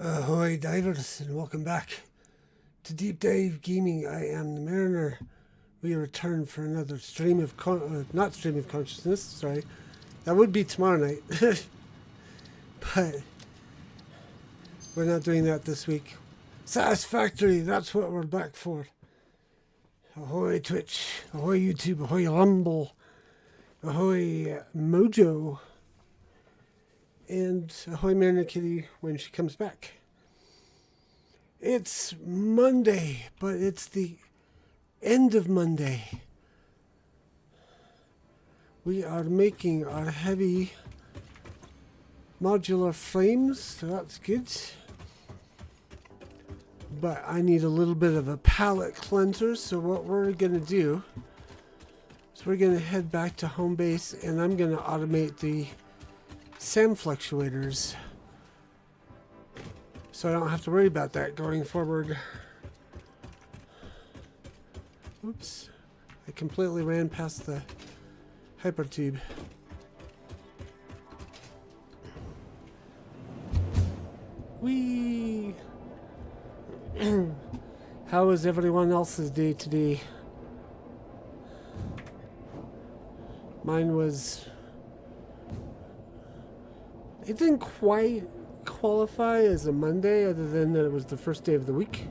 Ahoy divers, and welcome back to Deep Dive Gaming. I am the Mariner. We return for another stream of not stream of consciousness, sorry. That would be tomorrow night. But we're not doing that this week. Satisfactory, that's what we're back for. Ahoy Twitch, ahoy YouTube, ahoy Rumble, ahoy Mojo, and ahoy Mariner Kitty when she comes back. It's Monday, but it's the end of Monday. We are making our heavy modular frames, so that's good. But I need a little bit of a palette cleanser, so what we're going to do is we're going to head back to home base, and I'm going to automate the SAM fluctuators, so I don't have to worry about that going forward. Oops, I completely ran past the hypertube. Whee! How was everyone else's day today? Mine was... It didn't quite qualify as a Monday, other than that it was the first day of the week.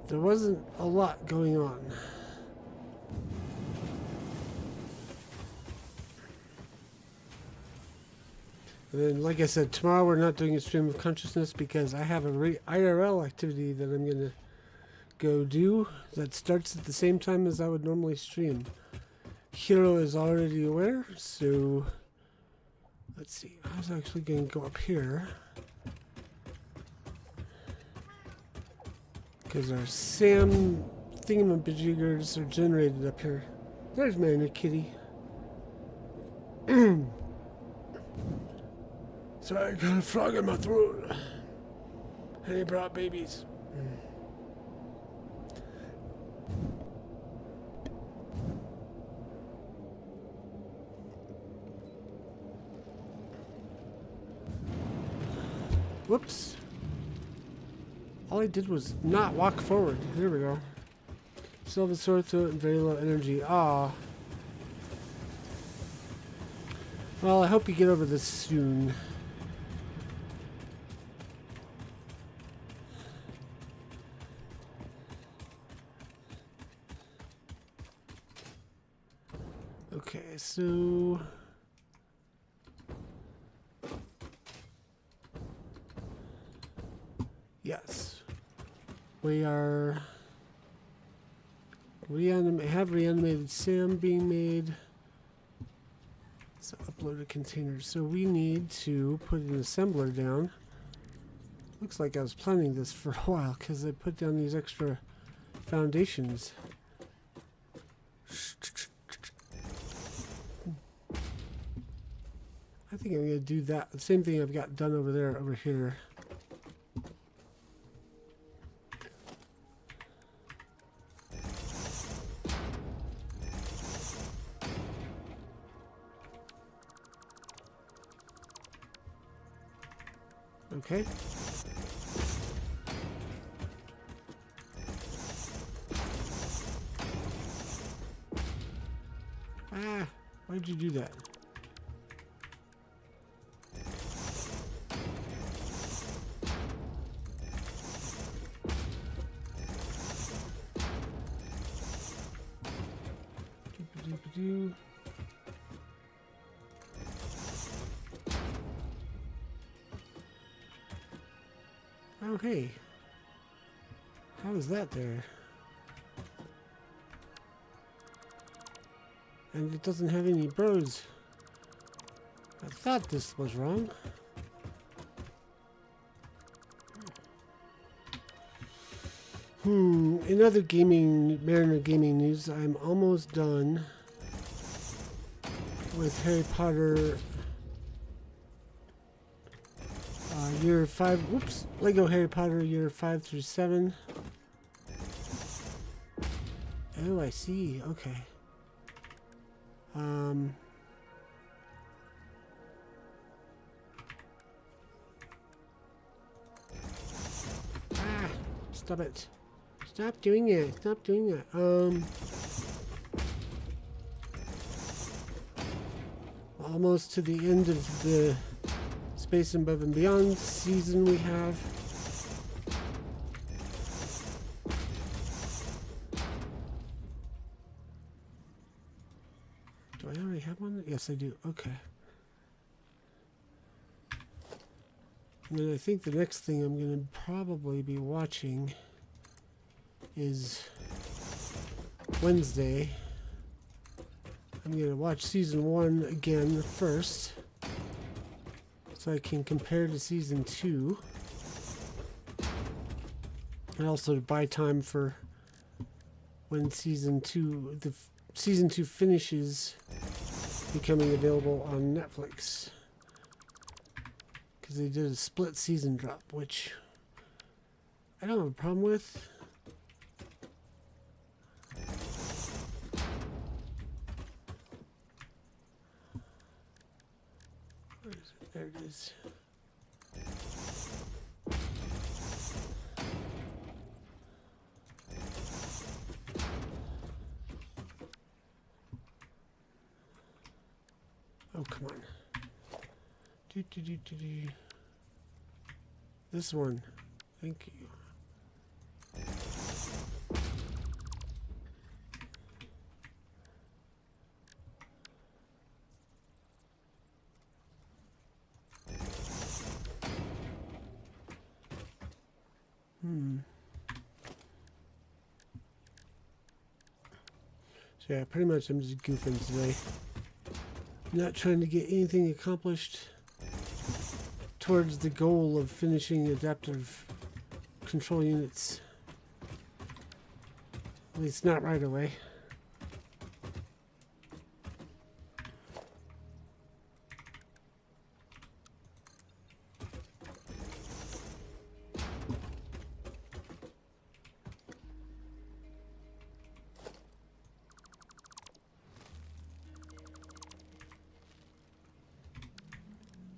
There wasn't a lot going on. And then, like I said, tomorrow we're not doing a stream of consciousness because I have a IRL activity that I'm going to go do that starts at the same time as I would normally stream. Hero is already aware, so... Let's see, I was actually going to go up here because our SAM thingamajiggers are generated up here. There's Mariner Kitty. Sorry, I got a frog in my throat. And he brought babies. Whoops. All I did was not walk forward. There we go. Still have a sore throat and very low energy. Ah. Well, I hope you get over this soon. Okay, so... Yes, we are have reanimated SAM being made. let's upload a container. So we need to put an assembler down. Looks like I was planning this for a while because I put down these extra foundations. I think I'm going to do that. The same thing I've got done over there, over here. Okay. Ah, why did you do that? Doop-a-doop-a-doo. Oh, hey. How is that there? And it doesn't have any bros. I thought this was wrong. In other Mariner gaming news, I'm almost done with Harry Potter year 5. Whoops, Lego Harry Potter year 5 through 7. Oh, I see. Okay. Stop it. Stop doing it. Stop doing it. Almost to the end of the Space Above and Beyond season we have. Do I already have one? Yes, I do. Okay. And then I think the next thing I'm going to probably be watching is Wednesday. I'm going to watch season 1 again first, so I can compare to season 2, and also to buy time for when season 2 finishes becoming available on Netflix, because they did a split season drop, which I don't have a problem with. Where is it? There it is. Oh, come on. This one. Thank you. So yeah, pretty much I'm just goofing today. Not trying to get anything accomplished towards the goal of finishing adaptive control units. At least not right away.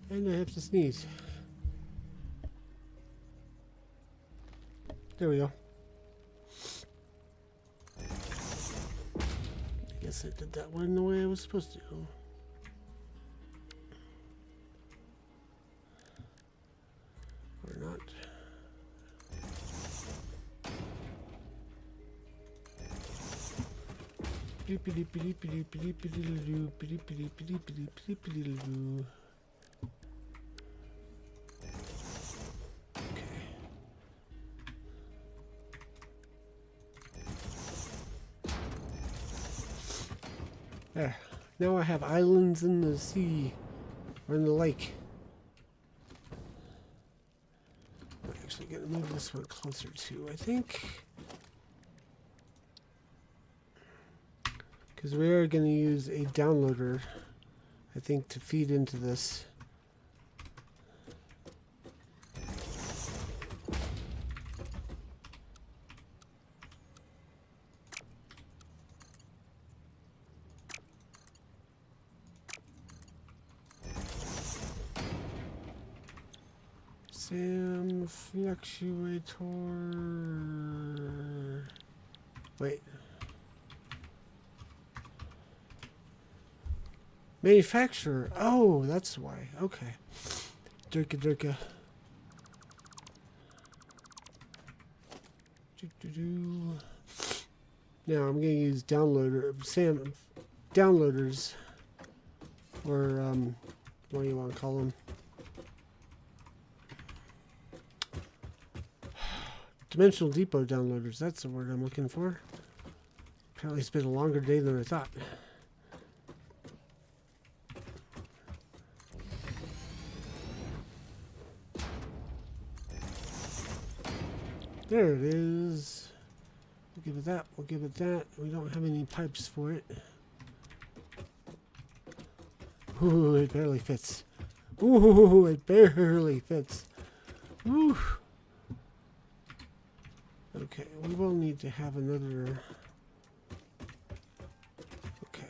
And I have to sneeze. There we go. I guess I did that one the way I was supposed to. Or not. There. Now I have islands in the sea, or in the lake. I'm actually going to move this one closer to, I think. Because we are going to use a downloader, I think, to feed into this. Fluctuator. Wait. Manufacturer. Oh, that's why. Okay. Durka durka. Now I'm going to use downloaders, or what do you want to call them? Dimensional Depot downloaders. That's the word I'm looking for. Apparently, it's been a longer day than I thought. There it is. We'll give it that. We'll give it that. We don't have any pipes for it. Ooh, it barely fits. Ooh, it barely fits. Ooh. Okay, we will need to have another. Okay.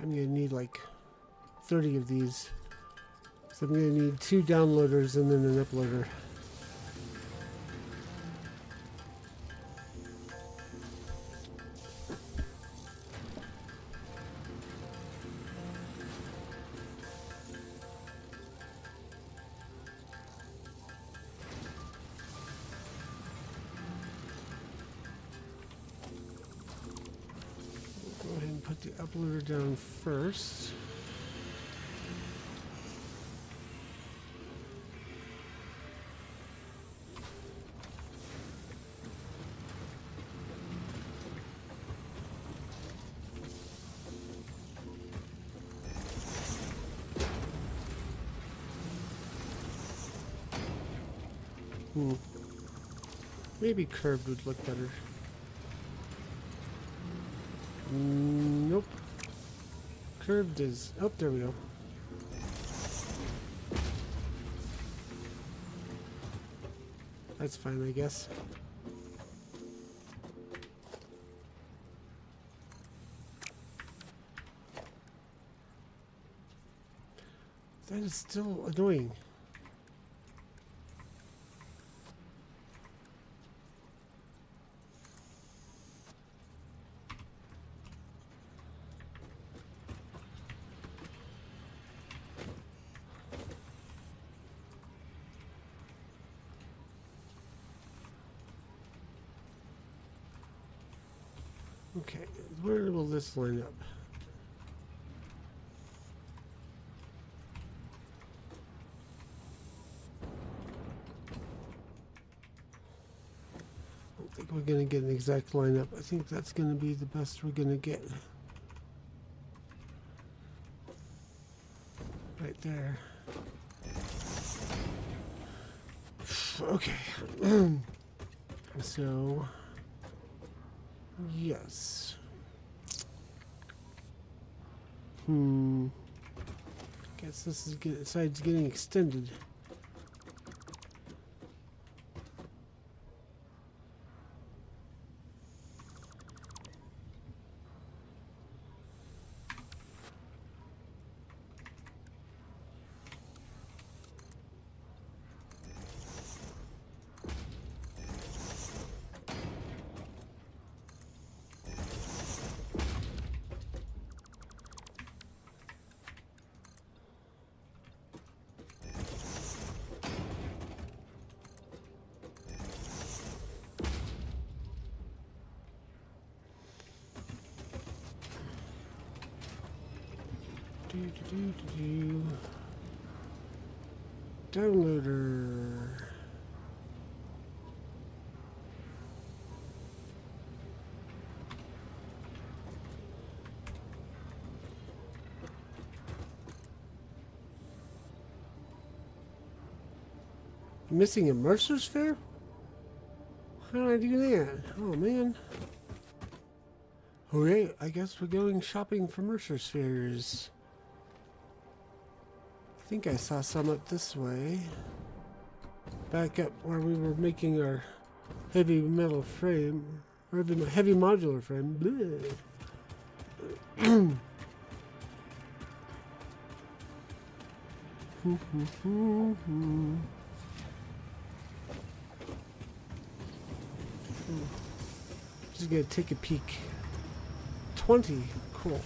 I'm going to need like 30 of these. So I'm going to need 2 downloaders and then an uploader. Go ahead and put the uploader down first. Maybe curved would look better. Nope. Curved is... Oh, there we go. That's fine, I guess. That is still annoying. Okay, where will this line up? I don't think we're going to get an exact lineup. I think that's going to be the best we're going to get. Right there. Okay. So... yes. Guess this is side's getting extended. Downloader. Missing a Mercer sphere? How did I do that? Oh man. Okay, I guess we're going shopping for Mercer spheres. I think I saw some up this way. Back up where we were making our heavy metal frame. Or heavy modular frame. Bleh. Just gonna take a peek. 20. Cool.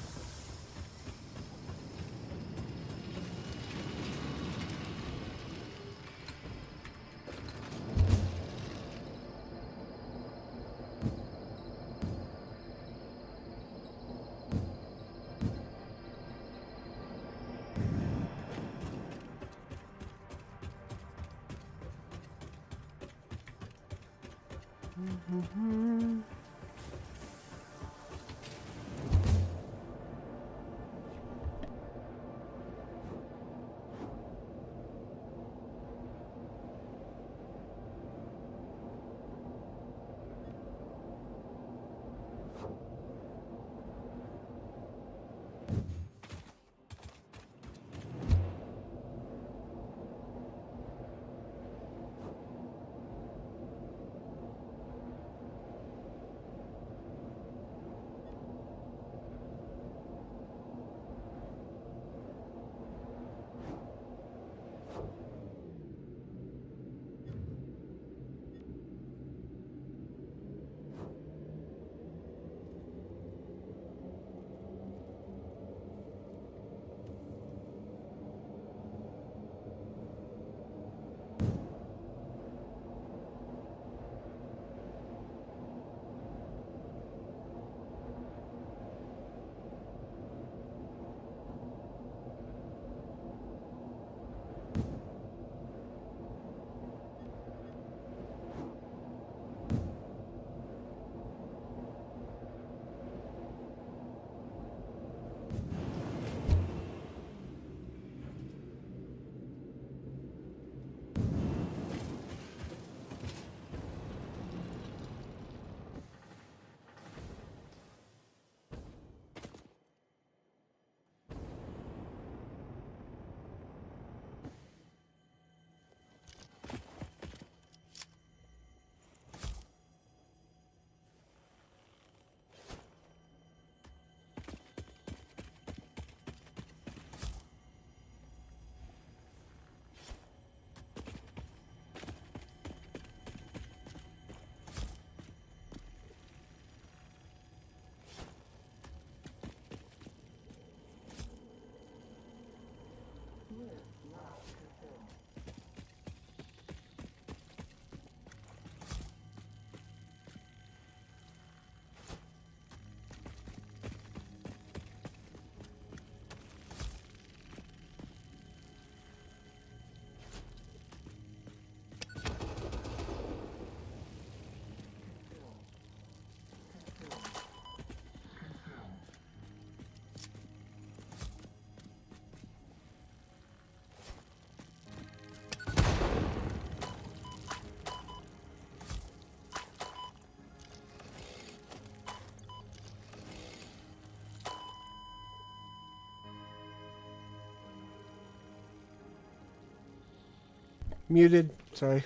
Muted. Sorry.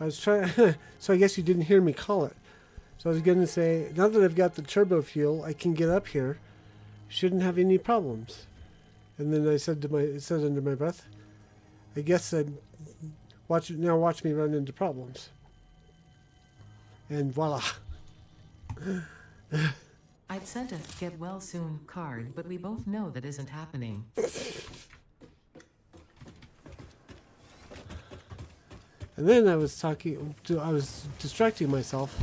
I was trying. So I guess you didn't hear me call it. So I was going to say, now that I've got the turbo fuel, I can get up here. Shouldn't have any problems. And then I said it said under my breath, I guess I'd watch me run into problems. And voila. I'd sent a get well soon card, but we both know that isn't happening. And then I was distracting myself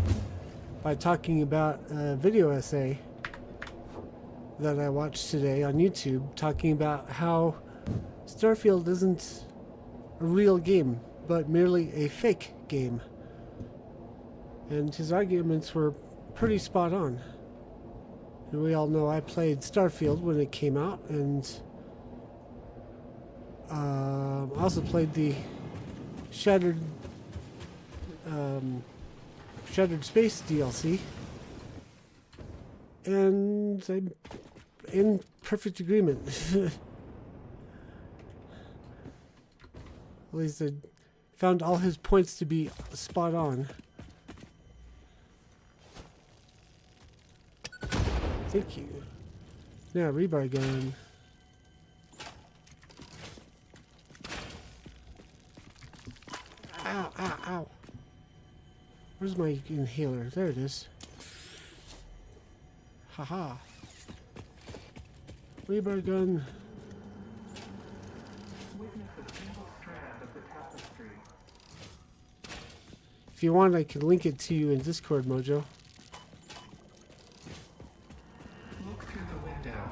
by talking about a video essay that I watched today on YouTube talking about how Starfield isn't a real game, but merely a fake game. And his arguments were pretty spot on. And we all know I played Starfield when it came out, and also played the Shattered Space DLC. And I'm in perfect agreement. At least I found all his points to be spot on. Thank you. Now, rebar gun. Ow, ow, ow. Where's my inhaler? There it is. Haha. Rebar gun. If you want, I can link it to you in Discord, Mojo. Look through the window.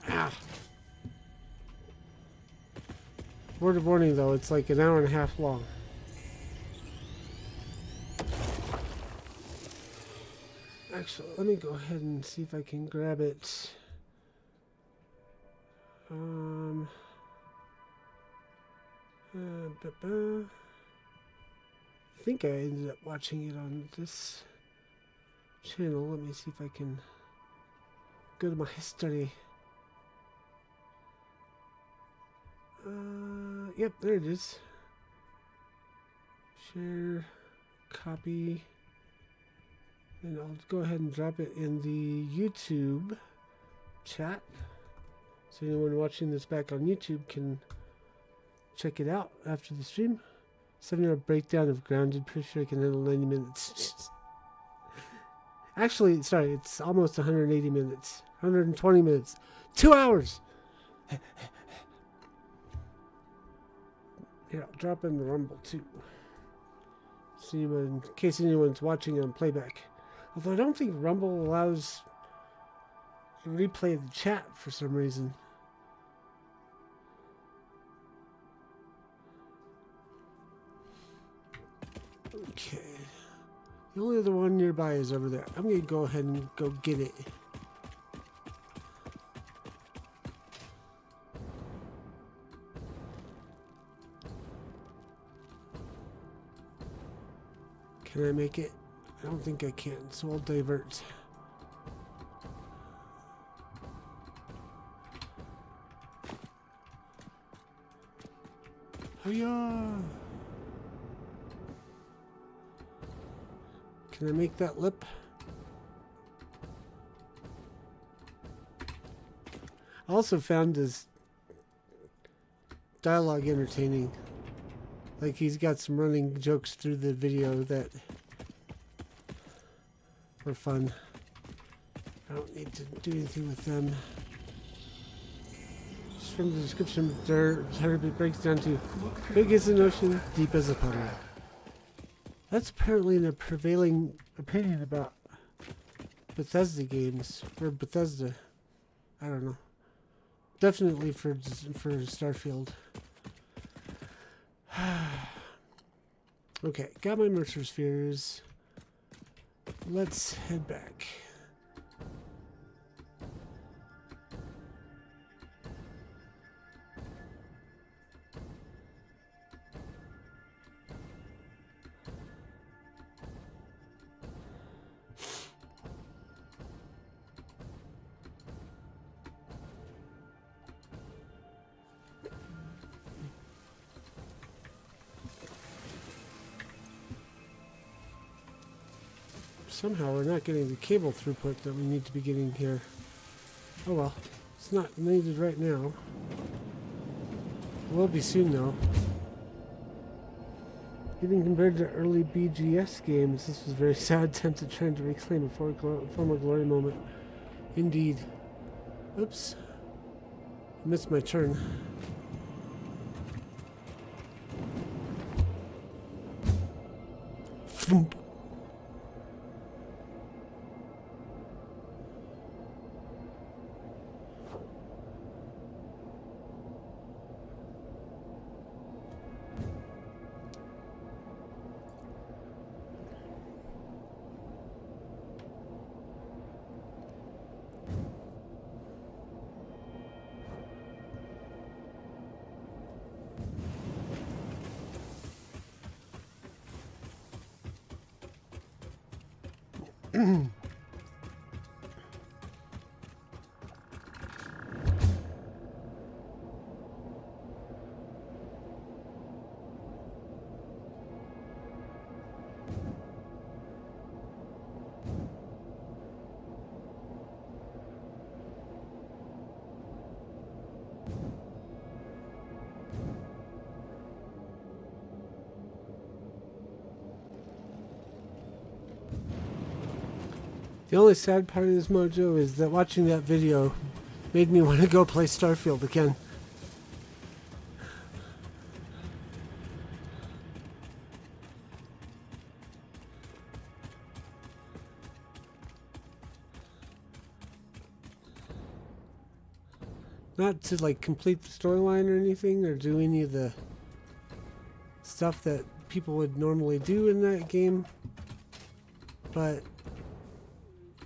Ah. Word of warning, though, it's like an hour and a half long. Actually, let me go ahead and see if I can grab it. I think I ended up watching it on this channel. Let me see if I can go to my history. Yep, there it is. Share, copy, and I'll go ahead and drop it in the YouTube chat, so anyone watching this back on YouTube can check it out after the stream. 7-hour breakdown of Grounded. Pretty sure I can handle 90 minutes. Actually, sorry, it's almost 180 minutes. 120 minutes. 2 hours! Here, I'll drop in the Rumble too. So in case anyone's watching on playback. Although I don't think Rumble allows you to replay the chat for some reason. Okay. The only other one nearby is over there. I'm going to go ahead and go get it. Can I make it? I don't think I can, so I'll divert. Hiya! Can I make that lip? I also found his dialogue entertaining. Like, he's got some running jokes through the video that were fun. I don't need to do anything with them. Just from the description, it breaks down to big as an ocean, deep as a puddle. That's apparently a prevailing opinion about Bethesda games, or Bethesda. I don't know. Definitely for Starfield. Okay, got my Mercer spheres. Let's head back. Somehow we're not getting the cable throughput that we need to be getting here. Oh well, it's not needed right now. It will be soon though. Even compared to early BGS games, this was a very sad attempt at trying to reclaim a former glory moment. Indeed. Oops. I missed my turn. Thump. The only sad part of this mojo is that watching that video made me want to go play Starfield again. Not to like complete the storyline or anything or do any of the stuff that people would normally do in that game, but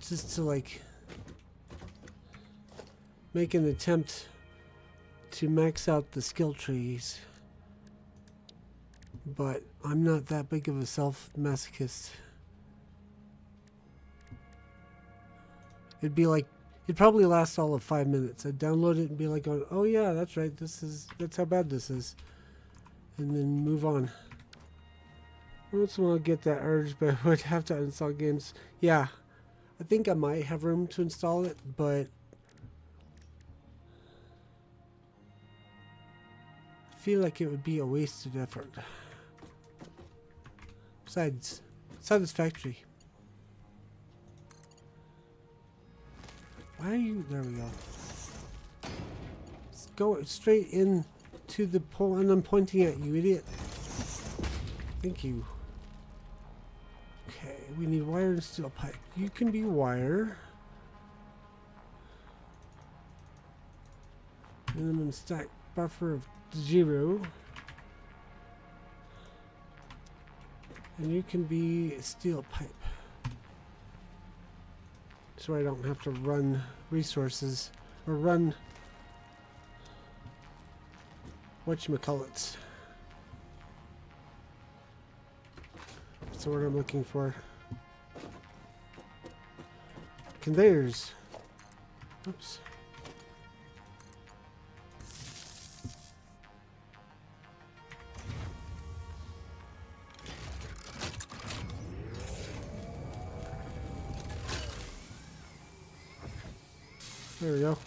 just to like make an attempt to max out the skill trees. But I'm not that big of a self-masochist. It'd be like, it'd probably last all of 5 minutes. I'd download it and be like, oh yeah, that's right, that's how bad this is. And then move on. Once in a while I get that urge, but I would have to uninstall games. Yeah, I think I might have room to install it, but I feel like it would be a wasted effort. Besides, satisfactory. Why are you? There we go. Let's go straight in to the point I'm pointing at, you idiot. Thank you. Okay, we need wire and steel pipe. You can be wire. Minimum stack buffer of 0. And you can be steel pipe. So I don't have to run resources or run whatchamacallits. That's the word I'm looking for. Conveyors. Oops. There we go.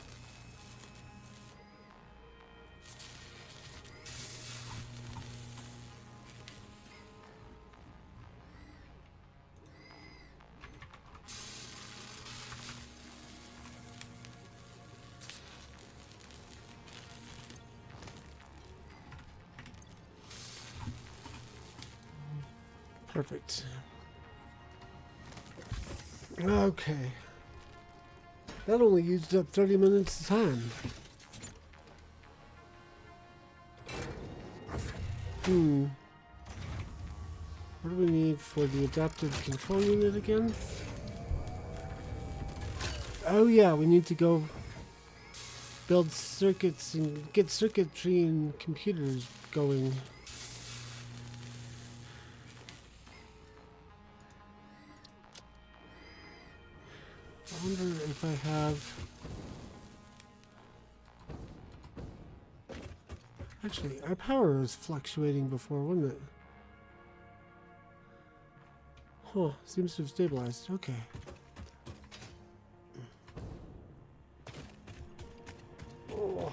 Perfect. Okay. That only used up 30 minutes of time. What do we need for the adaptive control unit again? Oh yeah, we need to go build circuits and get circuitry and computers going. I wonder if I have... Actually, our power was fluctuating before, wasn't it? Huh, seems to have stabilized. Okay. Oh.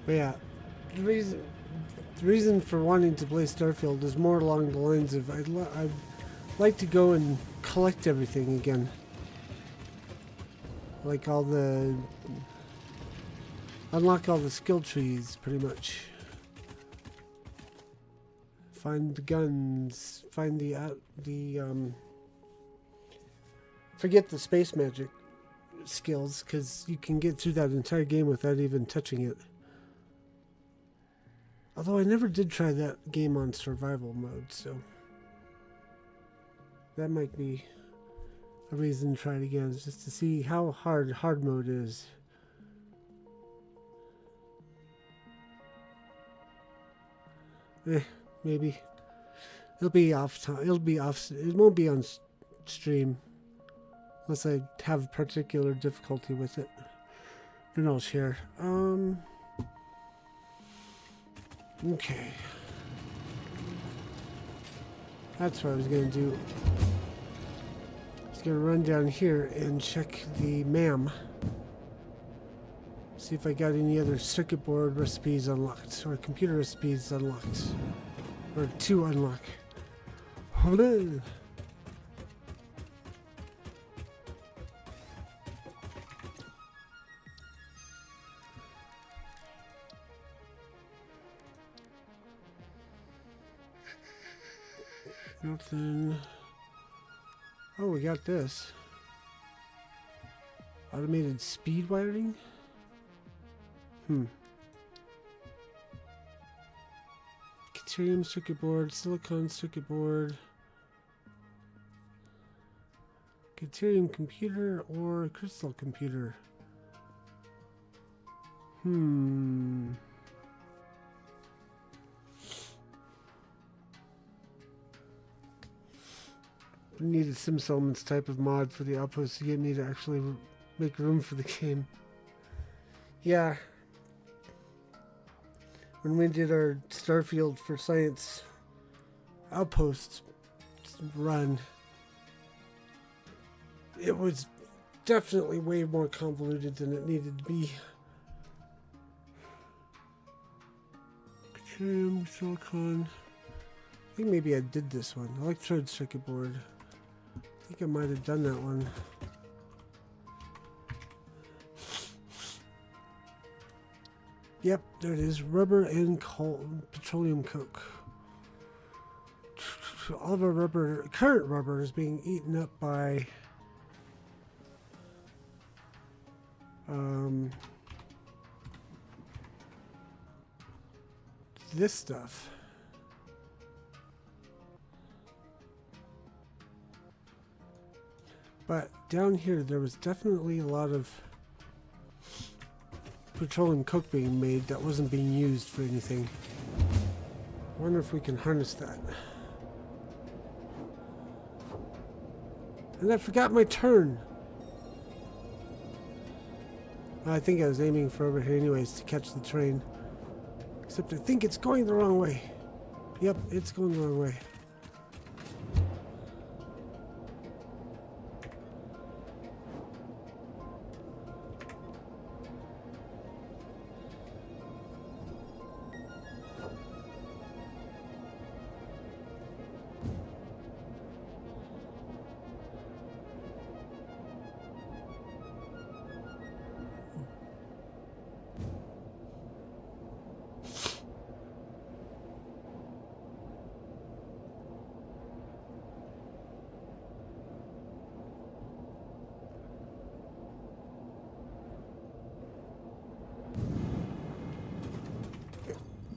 But yeah, the reason for wanting to play Starfield is more along the lines of I'd like to go and collect everything again, like unlock all the skill trees, pretty much. Find the guns, find forget the space magic skills, because you can get through that entire game without even touching it. Although I never did try that game on survival mode, so that might be a reason to try it again, is just to see how hard mode is. Maybe. It'll be off time. It'll be off. It won't be on stream. Unless I have particular difficulty with it. Then I'll share. Okay. That's what I was going to do. I was going to run down here and check the MAM. See if I got any other circuit board recipes unlocked. Or computer recipes unlocked. Or to unlock. Hold on. Nothing. Oh, we got this. Automated speed wiring? Deuterium circuit board, silicon circuit board. Deuterium computer or crystal computer? I need a Sims Elements type of mod for the outpost to get me to actually make room for the game. Yeah. When we did our Starfield for Science outpost run, it was definitely way more convoluted than it needed to be. Deuterium, silicon. I think maybe I did this one. Electrode circuit board. I think I might have done that one. Yep, there it is. Rubber and petroleum coke. All of our rubber, current rubber, is being eaten up by this stuff. But down here, there was definitely a lot of petroleum coke being made that wasn't being used for anything. I wonder if we can harness that. And I forgot my turn. I think I was aiming for over here anyways to catch the train. Except I think it's going the wrong way. Yep, it's going the wrong way.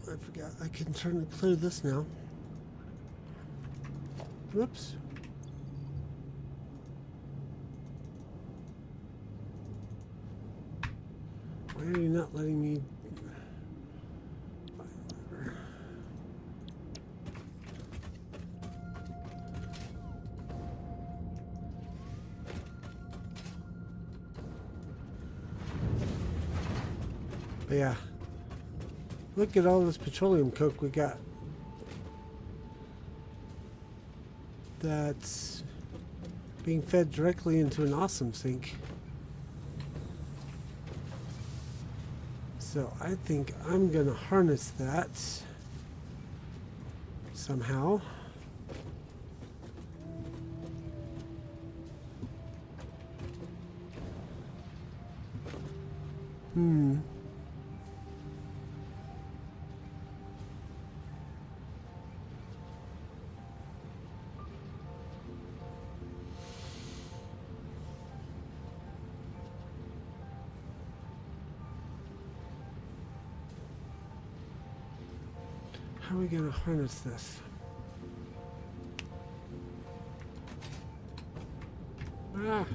I forgot I can turn and clear this now. Whoops. Why are you not letting me? But yeah. Look at all this petroleum coke we got. That's being fed directly into an awesome sink. So I think I'm gonna harness that somehow. How are we going to harness this? Ah!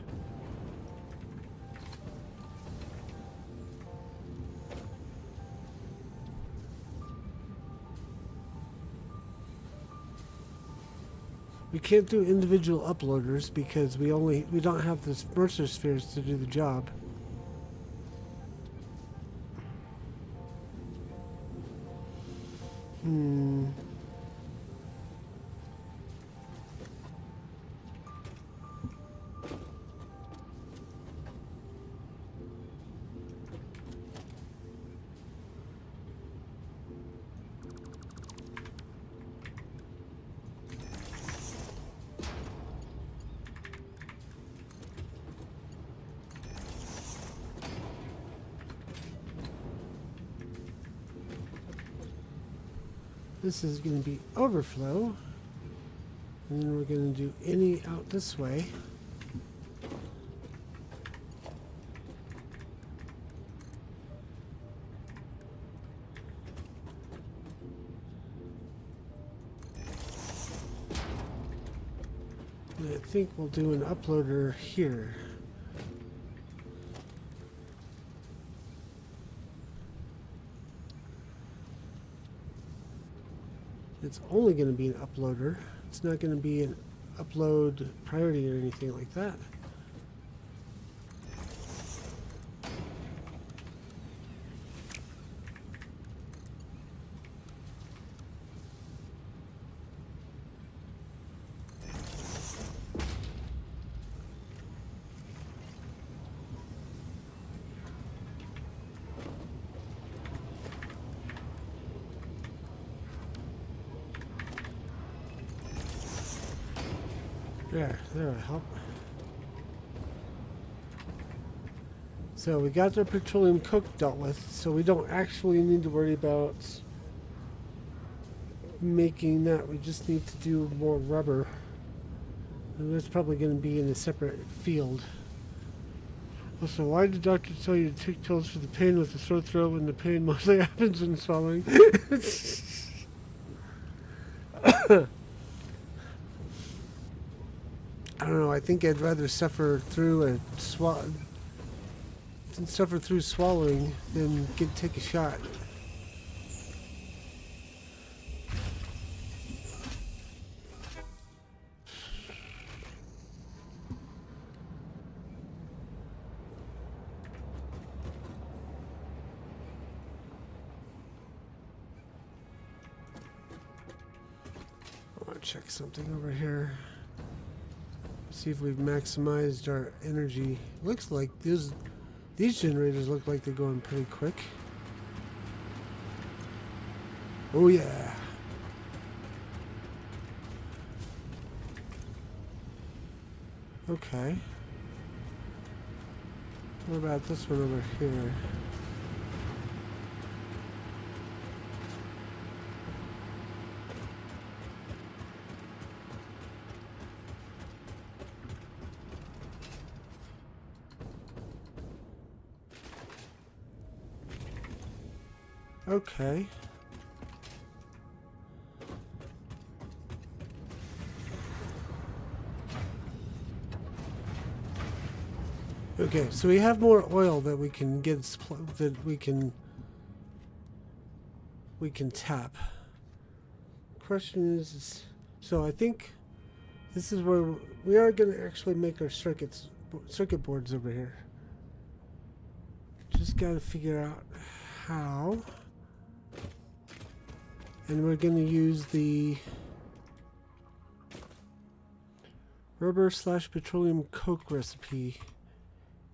We can't do individual uploaders because we don't have the Mercer spheres to do the job. This is going to be overflow, and then we're going to do any out this way. And I think we'll do an uploader here. It's only going to be an uploader. It's not going to be an upload priority or anything like that. There will help. So we got the petroleum coke dealt with, so we don't actually need to worry about making that. We just need to do more rubber. And that's probably going to be in a separate field. Also, why did the doctor tell you to take pills for the pain with the sore throat when the pain mostly happens when swallowing? I don't know. I think I'd rather suffer through swallowing than take a shot. I want to check something over here. See if we've maximized our energy. Looks like these generators look like they're going pretty quick. Oh yeah. Okay. What about this one over here? Okay. Okay, so we have more oil that we can get, that we can tap. Question is, so I think this is where we are going to actually make our circuit boards over here. Just got to figure out how. And we're going to use the rubber/petroleum coke recipe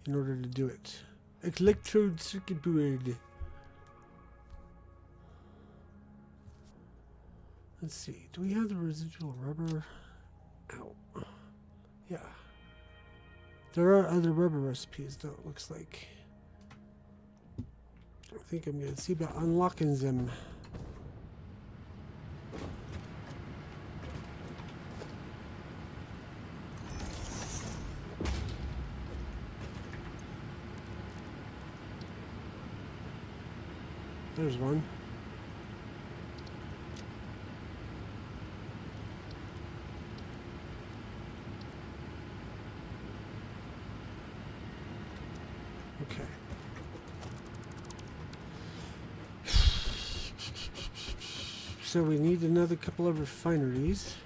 in order to do it. Electrode circuit board. Let's see. Do we have the residual rubber? Ow. Yeah. There are other rubber recipes though, it looks like. I think I'm going to see about unlocking them. There's one. Okay. So we need another couple of refineries.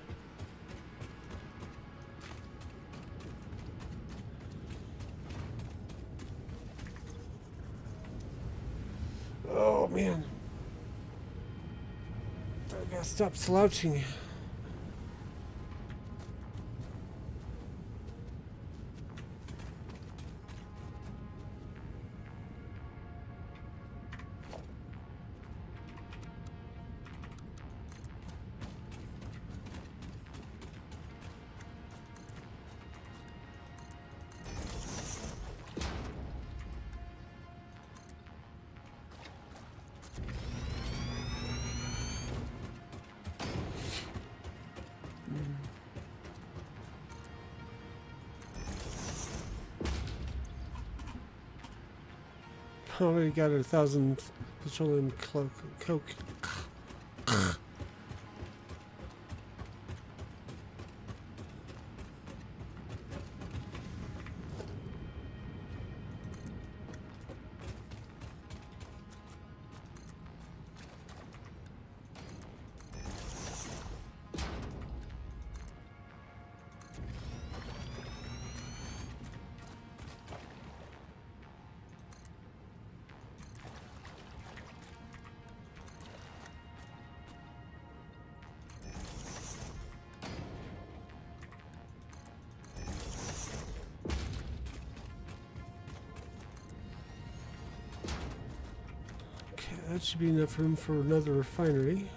Stop slouching. Already got 1,000 petroleum coke. That should be enough room for another refinery.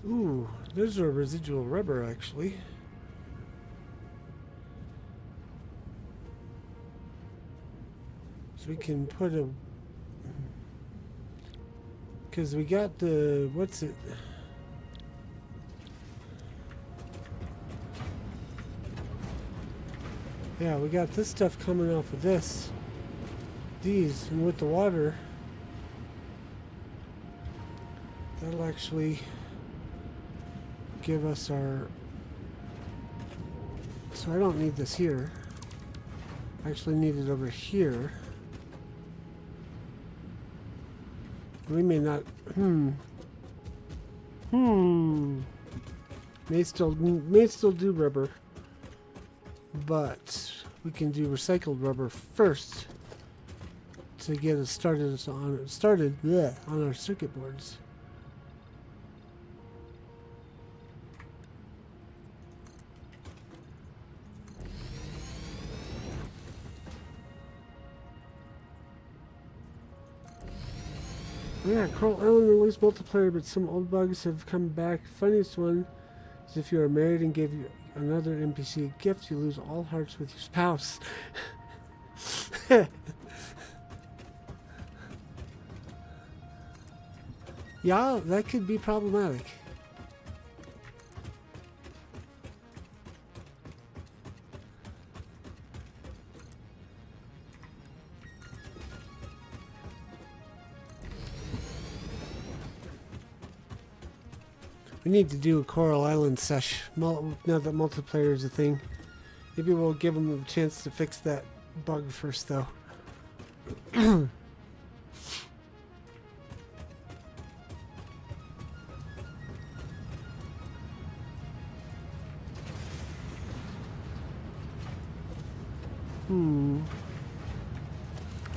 Ooh, there's a residual rubber actually. So we can put a, because we got the, what's it? Yeah, we got this stuff coming off of these, and with the water, that'll actually give us our, so I don't need this here. I actually need it over here. We may not, may still do rubber, but we can do recycled rubber first to get us started on our circuit boards. Yeah, Coral Island released multiplayer, but some old bugs have come back. Funniest one is if you are married and give another NPC a gift, you lose all hearts with your spouse. Yeah, that could be problematic. We need to do a Coral Island sesh, now that multiplayer is a thing. Maybe we'll give them a chance to fix that bug first, though. I'm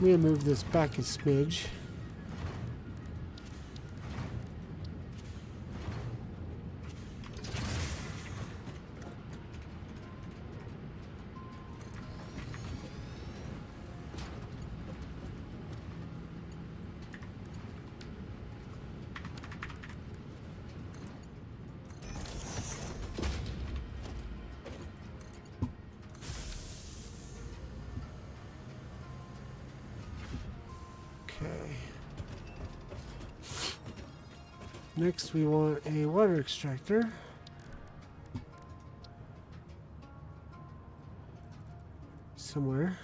gonna move this back a smidge. Next, we want a water extractor. Somewhere.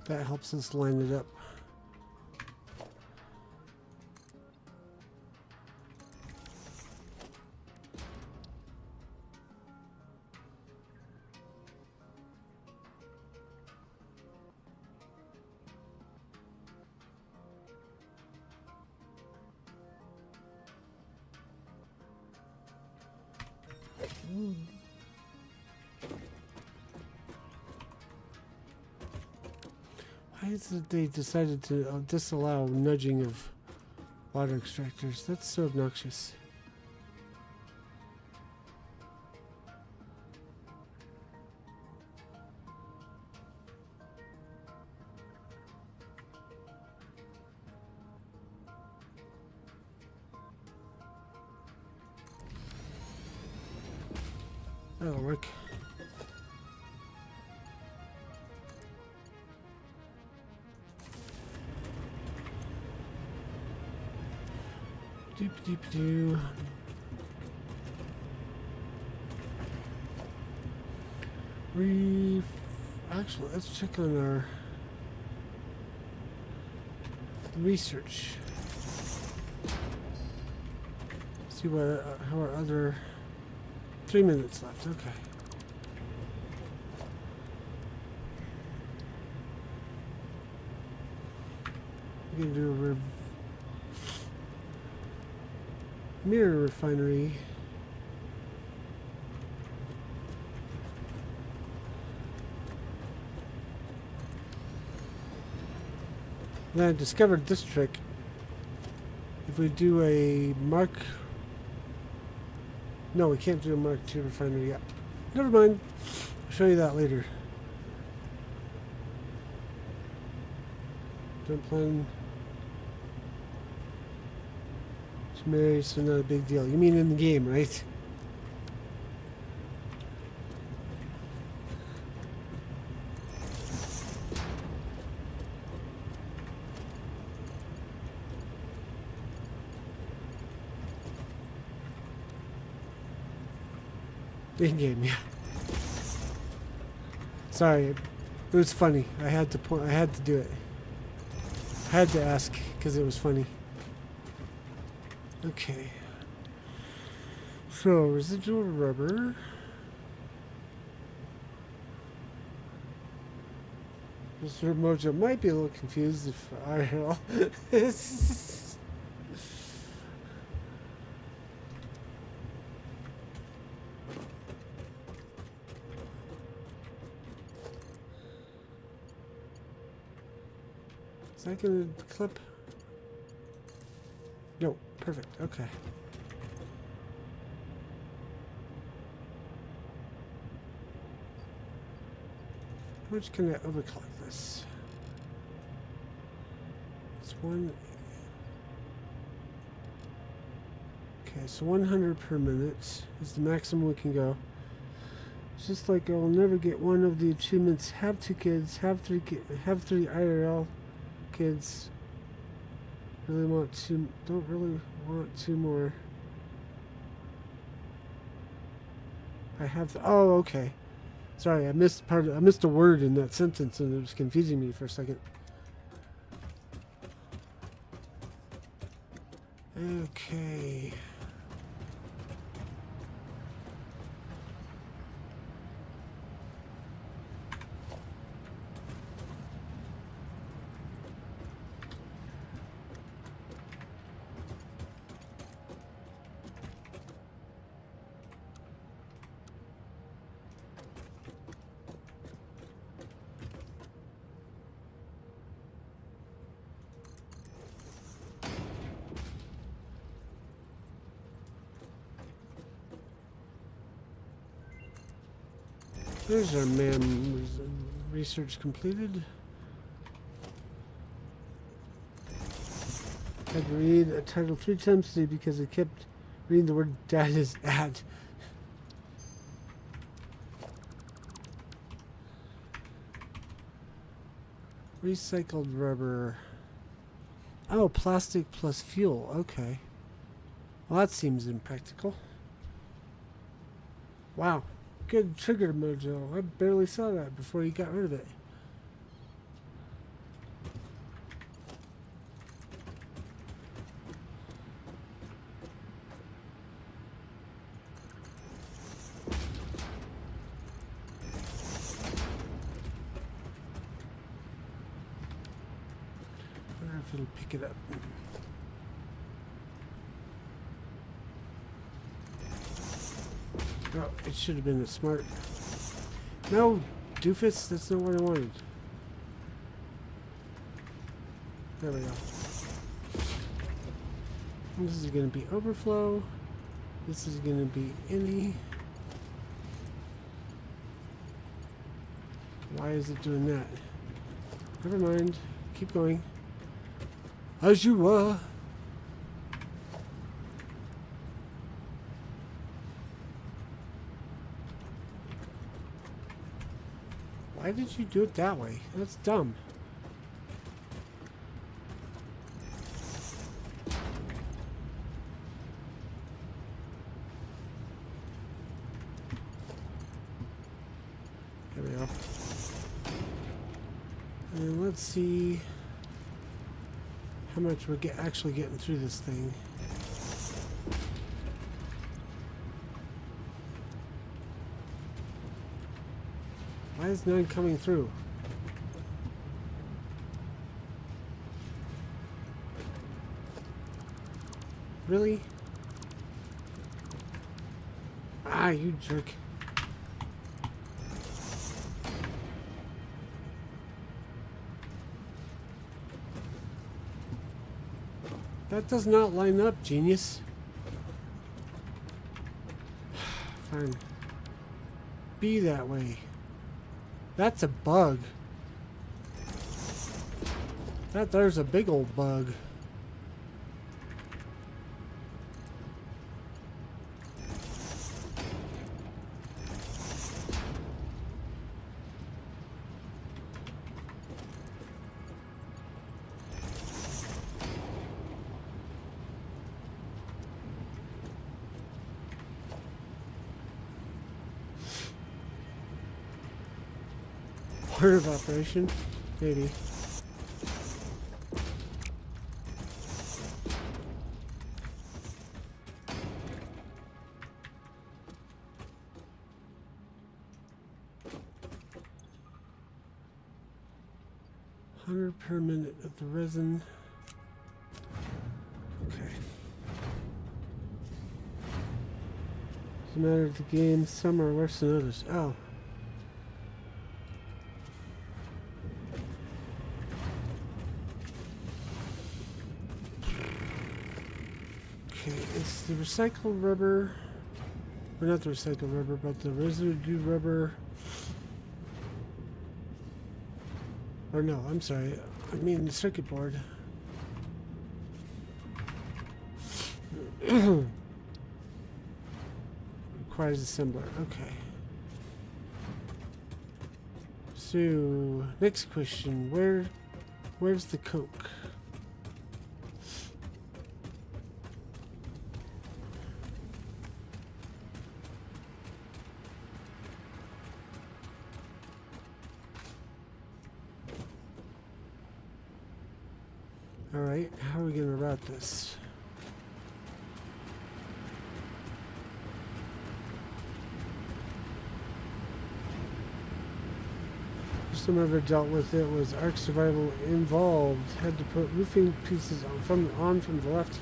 That helps us line it up. Why is it they decided to disallow nudging of water extractors? That's so obnoxious. That'll work. Doop doop doo. Actually, let's check on our research. See what how our other 3 minutes left. Okay. We're gonna do a mirror refinery. Then I discovered this trick. If we do a Mark... No, we can't do a Mark II refinery yet. Never mind. I'll show you that later. Don't plan to marry, so not a big deal. You mean in the game, right? In game, yeah. Sorry, it was funny. I had to do it. I had to ask because it was funny. Okay. So residual rubber. Mr. Mojo might be a little confused if IRL. Is that gonna clip? No, perfect, okay. How much can I overclock this? It's one. Okay, so 100 per minute is the maximum we can go. It's just like I'll never get one of the achievements. Have 2 kids, have 3 IRL kids. Really want 2, don't really want 2 more. I have, oh, okay. Sorry, I missed a word in that sentence and it was confusing me for a second. Okay. There's our man research completed. Had to read a title 3 times today because I kept reading the word data's ad. Recycled rubber. Oh, plastic plus fuel. Okay. Well, that seems impractical. Wow. Good trigger mojo. I barely saw that before you got rid of it. if it'll pick it up. Oh, it should have been a smart. No, doofus, that's not what I wanted. There we go. This is going to be overflow. This is going to be any. Why is it doing that? Never mind. Keep going. As you were. Why did you do it that way? That's dumb. There we go. And let's see how much we're actually getting through this thing. Why is none coming through? Really? Ah, you jerk. That does not line up, genius. Fine. Be that way. That's a bug. There's a big old bug. Part of operation, maybe. $100 per minute of the resin. Okay. It's a matter of the game. Some are worse than others. Oh. Okay, it's the recycled rubber, or not the recycled rubber, but the residue rubber. Or no, I'm sorry, I mean the circuit board. Requires assembler, okay. So, next question, where's the Coke? Alright, how are we going to route this? First time I ever dealt with it was Ark Survival Involved. Had to put roofing pieces on from the left.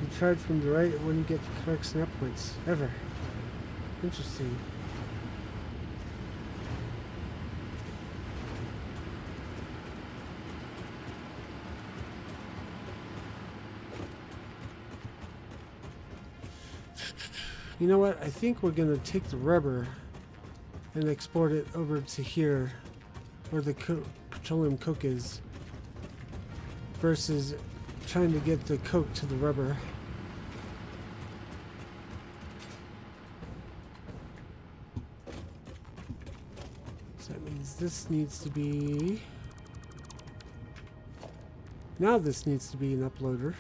You tried from the right when you get the correct snap points. Ever. Interesting. You know what? I think we're going to take the rubber and export it over to here where the petroleum coke is versus trying to get the coke to the rubber. So that means this needs to be... Now this needs to be an uploader.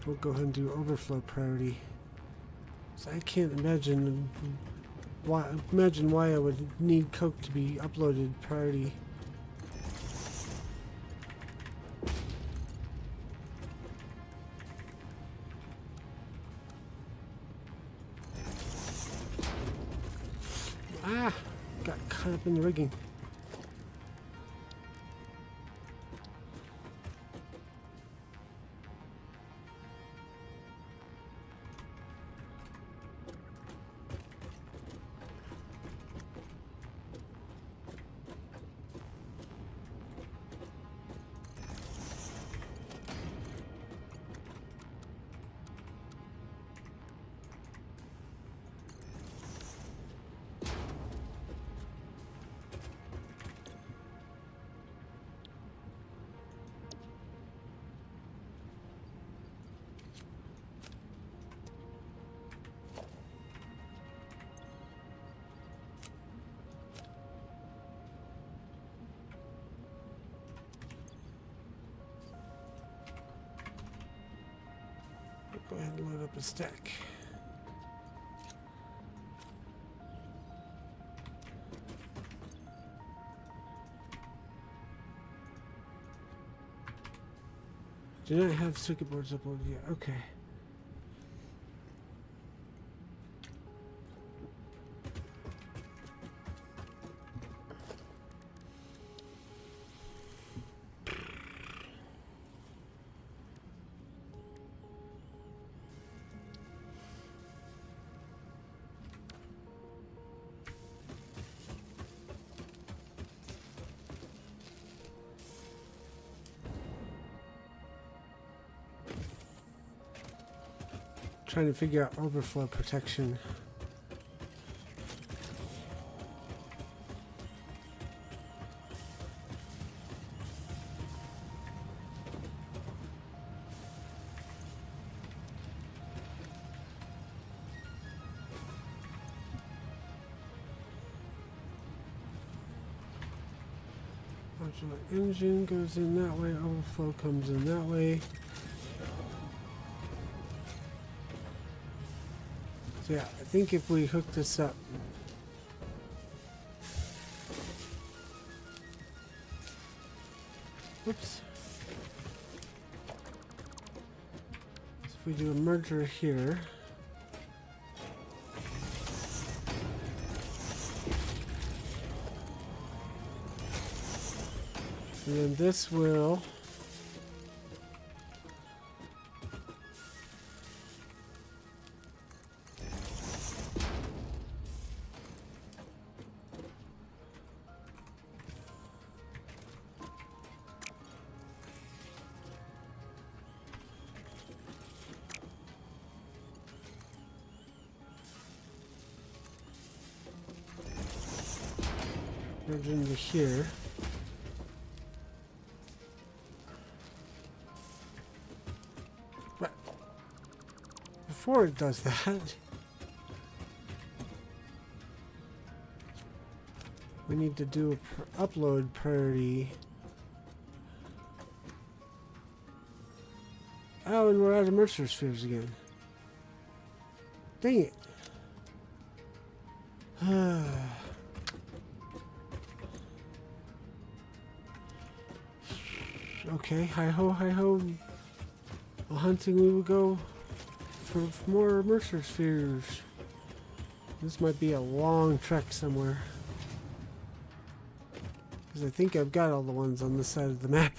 We'll go ahead and do overflow priority. So I can't imagine why I would need Coke to be uploaded priority. Ah, caught up in the rigging. Go ahead and load up a stack. Do not have circuit boards uploaded yet. Okay. Trying to figure out overflow protection. Modular engine goes in that way, overflow comes in that way. So yeah, I think if we hook this up, whoops. So if we do a merger here, and then this will merge into here. But before it does that, we need to do a upload priority. Oh, and we're out of Mercer spheres again. Dang it. Okay, hi-ho, hi-ho. While hunting, we will go for more Mercer spheres. This might be a long trek somewhere. Because I think I've got all the ones on this side of the map.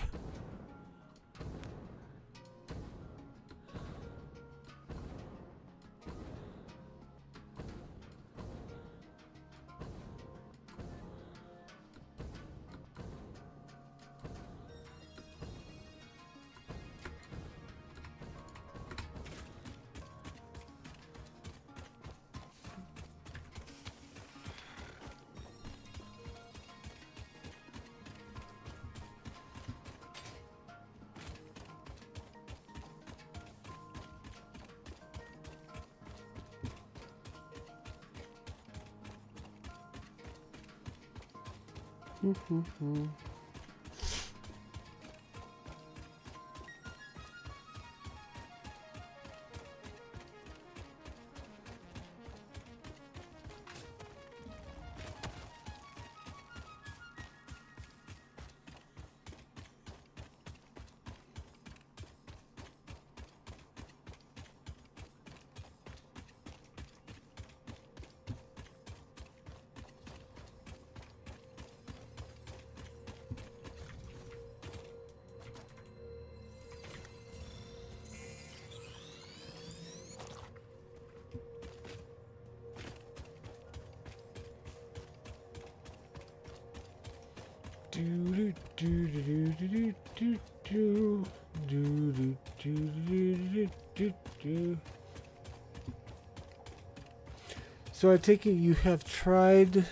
So I take it you have tried,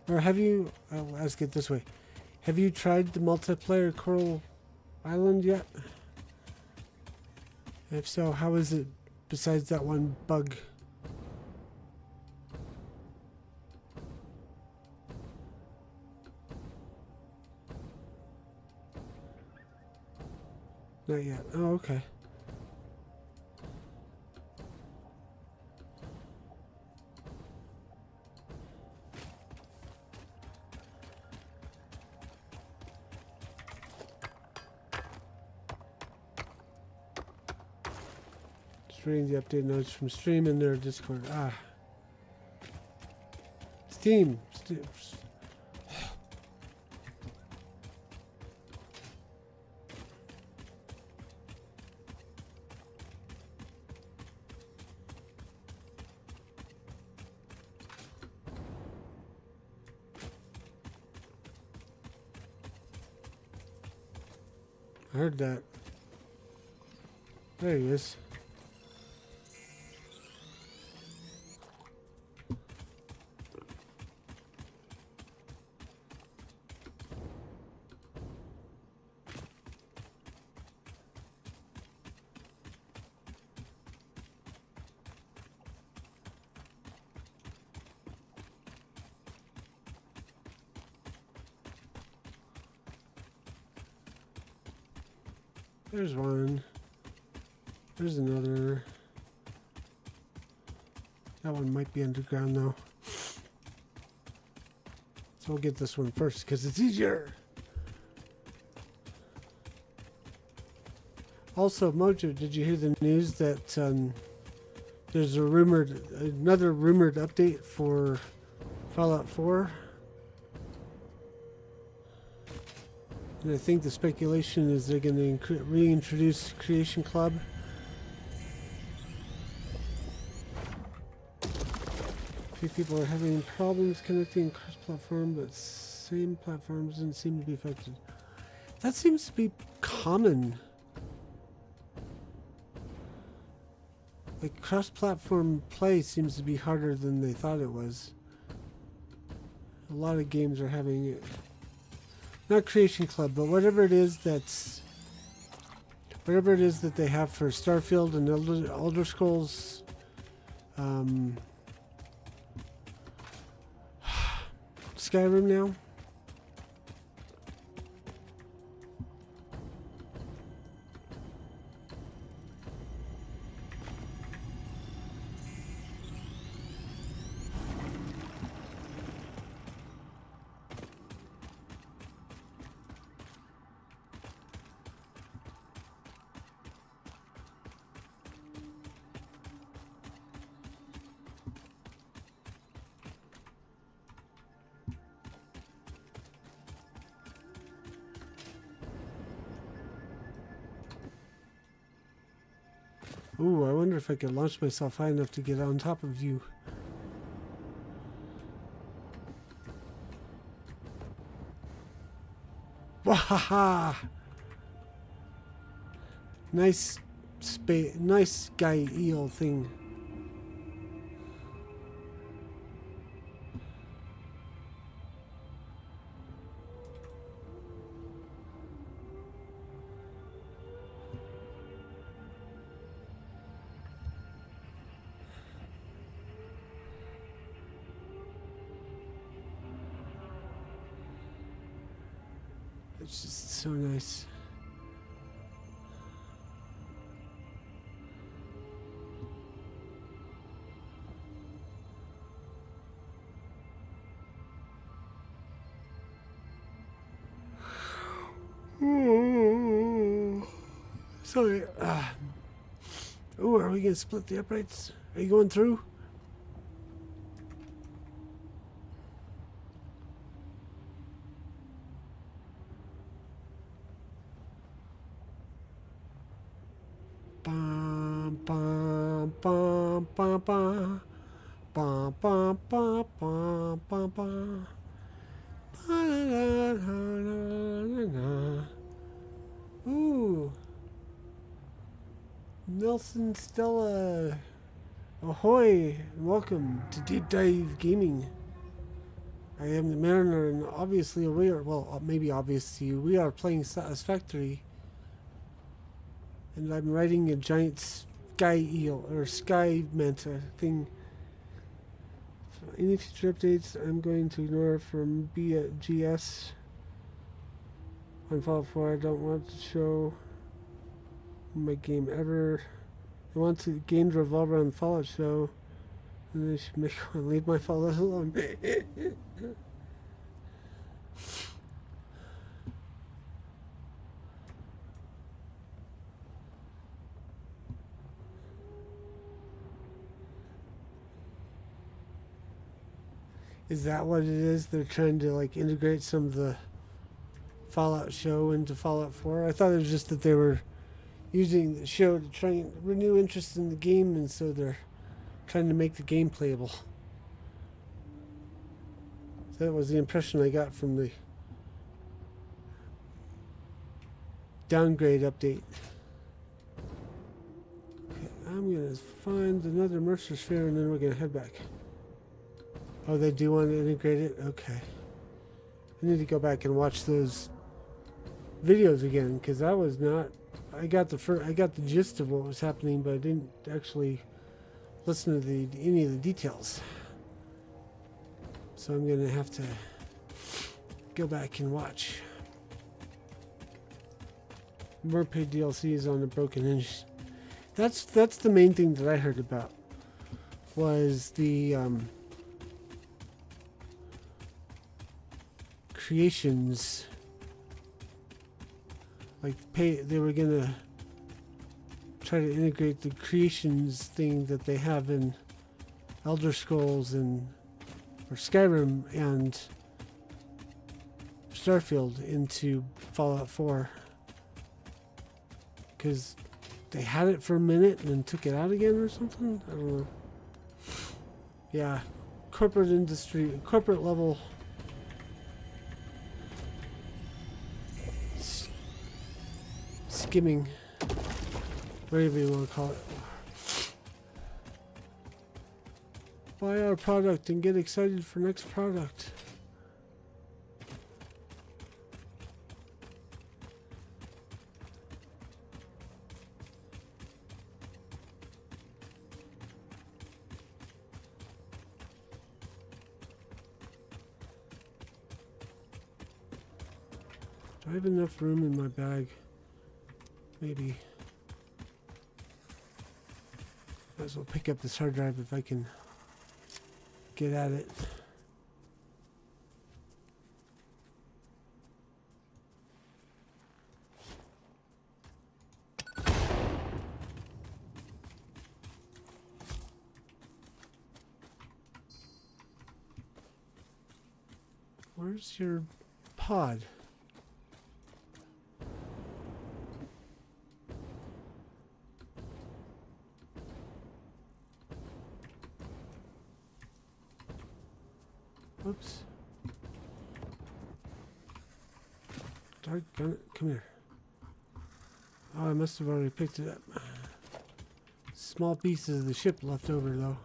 or have you, I'll ask it this way. Have you tried the multiplayer Coral Island yet? If so, how is it besides that one bug? Not yet. Oh, okay. Just reading the update notes from Stream in their Discord. Ah. Steam. I heard that. There he is. There's one. There's another. That one might be underground though. So we'll get this one first because it's easier. Also, Mojo, did you hear the news that there's another rumored update for Fallout 4? And I think the speculation is they're going to reintroduce Creation Club. A few people are having problems connecting cross-platform, but same platforms didn't seem to be affected. That seems to be common. Like, cross-platform play seems to be harder than they thought it was. A lot of games are having it. Not Creation Club, but whatever it is that they have for Starfield and Elder Scrolls, Skyrim now. Ooh, I wonder if I could launch myself high enough to get on top of you. Wahaha! Nice guy eel thing. It's just so nice. Sorry. Ooh, are we gonna split the uprights? Are you going through? Bum bum bum bum bum bum bum bum bum bum bum. Ooh. Nelson Stella. Ahoy. Welcome to Deep Dive Gaming. I am the Mariner, and obviously we are, well, maybe obvious to you, we are playing Satisfactory. And I'm riding a giant sky eel, or sky manta thing. So any future updates, I'm going to ignore from GS. On Fallout 4, I don't want to show my game ever. I want to game to revolve around the Fallout show. And they should make one leave my Fallout alone. Is that what it is? They're trying to like integrate some of the Fallout show into Fallout 4? I thought it was just that they were using the show to try and renew interest in the game, and so they're trying to make the game playable. So that was the impression I got from the downgrade update. Okay, I'm gonna find another Mercer sphere and then we're gonna head back. Oh, they do want to integrate it? Okay. I need to go back and watch those videos again, because I was not... I got the gist of what was happening, but I didn't actually listen to any of the details. So I'm going to have to go back and watch. More paid DLCs on the Broken Engine. That's the main thing that I heard about, was the creations. Like they were gonna try to integrate the creations thing that they have in Elder Scrolls or Skyrim and Starfield into Fallout 4, because they had it for a minute and then took it out again or something. I don't know. Yeah, corporate industry, corporate level skimming, whatever you want to call it. Buy our product and get excited for next product. Do I have enough room in my bag? Maybe. Might as well pick up this hard drive if I can get at it. Where's your pod? Whoops. Doggone it. Come here. Oh, I must have already picked it up. Small pieces of the ship left over, though.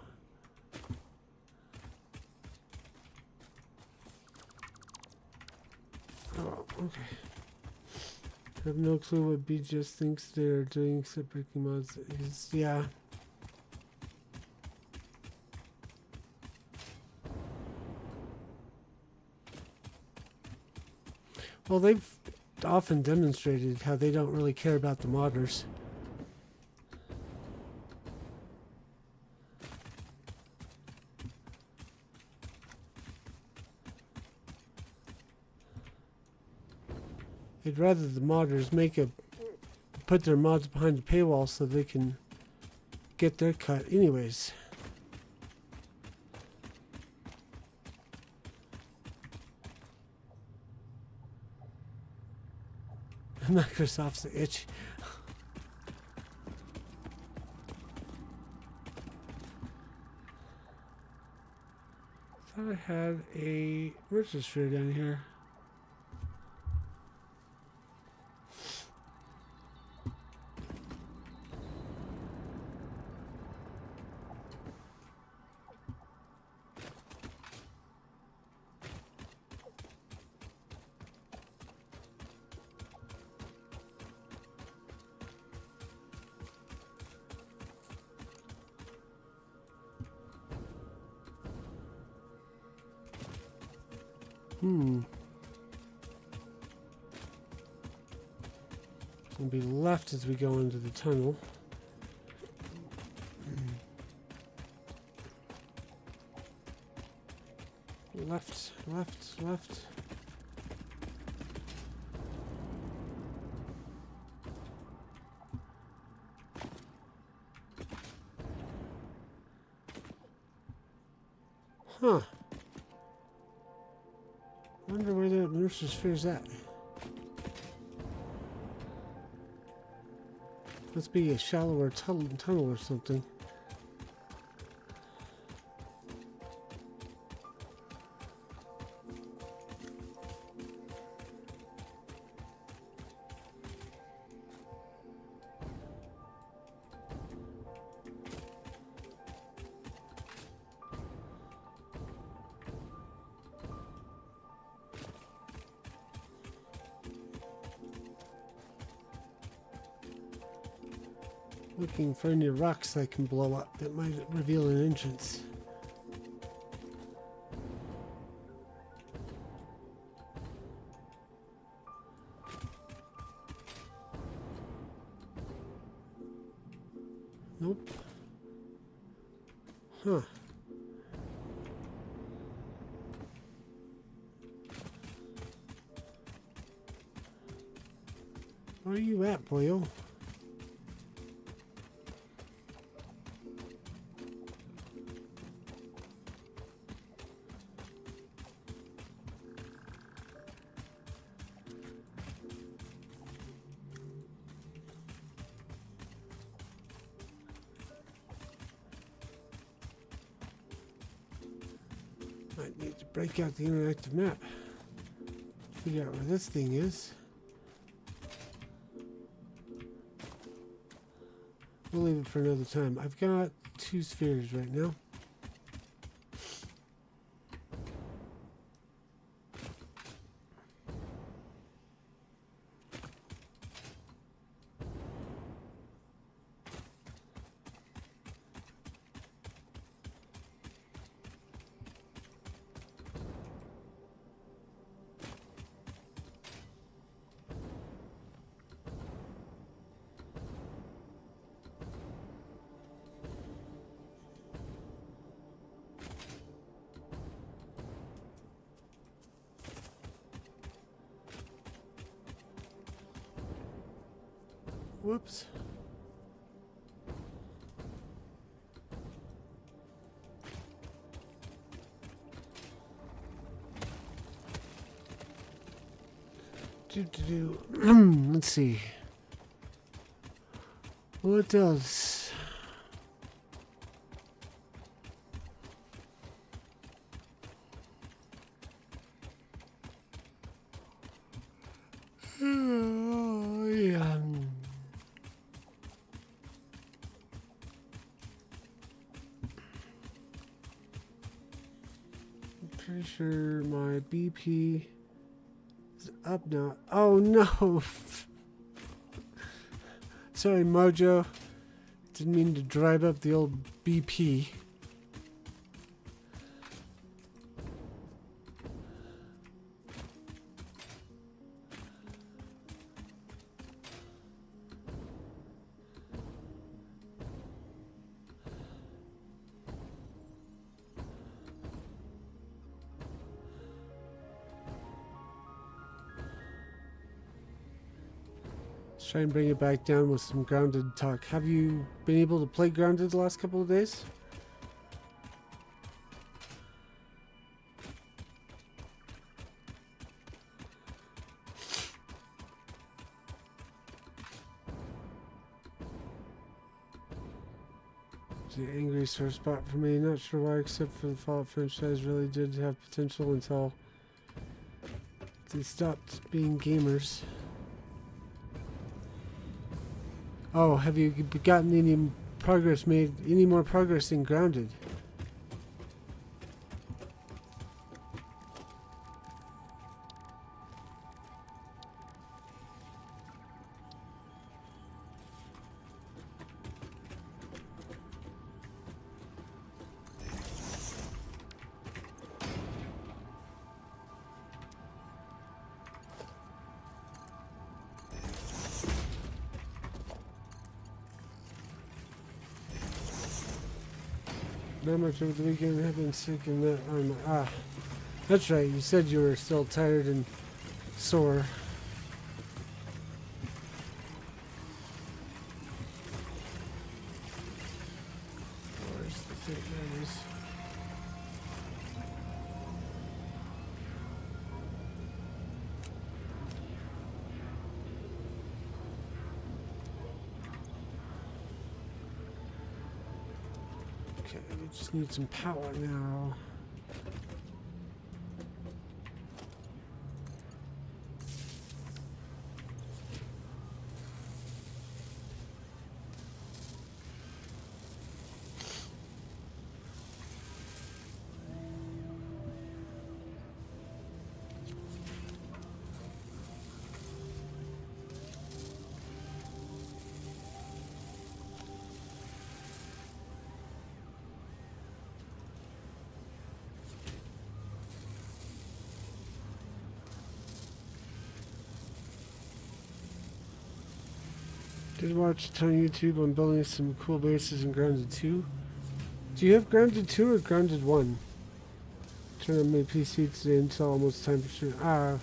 Oh, okay. I have no clue what B just thinks they're doing except breaking mods. Yeah. Well, they've often demonstrated how they don't really care about the modders. They'd rather the modders put their mods behind the paywall so they can get their cut anyways. Microsoft's the itch. Thought I had a registry down here. It'll be left as we go into the tunnel. Left, left, left. Huh. Wonder where the nurse's fair's at. Must be a shallower tunnel or something. Looking for any rocks I can blow up that might reveal an entrance. Nope. Huh. Where are you at, boyo? Might need to break out the interactive map. Figure out where this thing is. We'll leave it for another time. I've got 2 spheres right now. Whoops. Let's see. What else? Oh, yeah. Pretty sure my BP is up now. Oh no! Sorry, Mojo. Didn't mean to drive up the old BP. Try and bring it back down with some grounded talk. Have you been able to play grounded the last couple of days? It's an angry sore spot for me. Not sure why, except for the Fallout franchise really did have potential until they stopped being gamers. Oh, have you gotten any progress made? Any more progress in grounded? Not much over the weekend. I have been sick and that on my that's right. You said you were still tired and sore. Where's the thing? There it is. Okay, we just need some power now. Did watch a ton on YouTube on building some cool bases in Grounded 2. Do you have Grounded 2 or Grounded 1? Turn on my PC today until almost time for sure.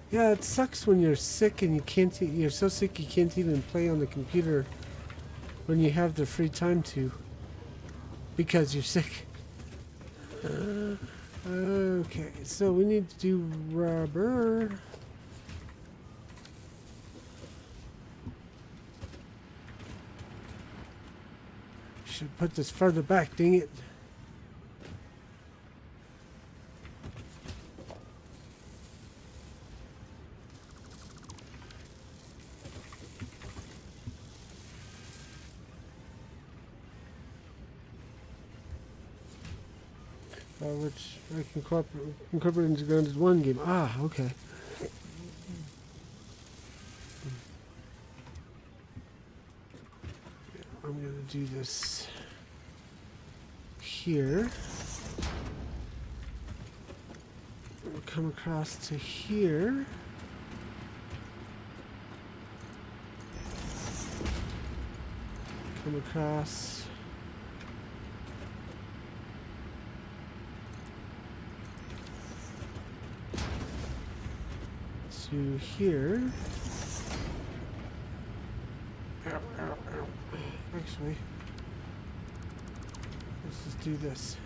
Yeah, it sucks when you're sick and you can't. You're so sick you can't even play on the computer when you have the free time to, because you're sick. Okay, so we need to do rubber. Should put this further back, dang it. Which I can incorporate into Grounded 1 game. Okay. I'm going to do this here. We'll come across to here. Come across to here. Actually, let's just do this.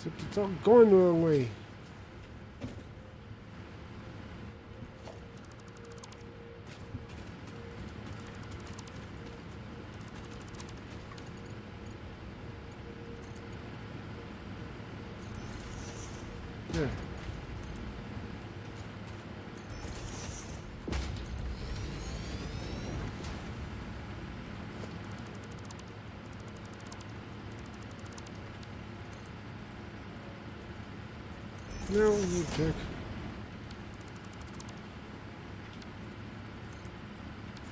Except it's all going the wrong way. There. No, you jerk.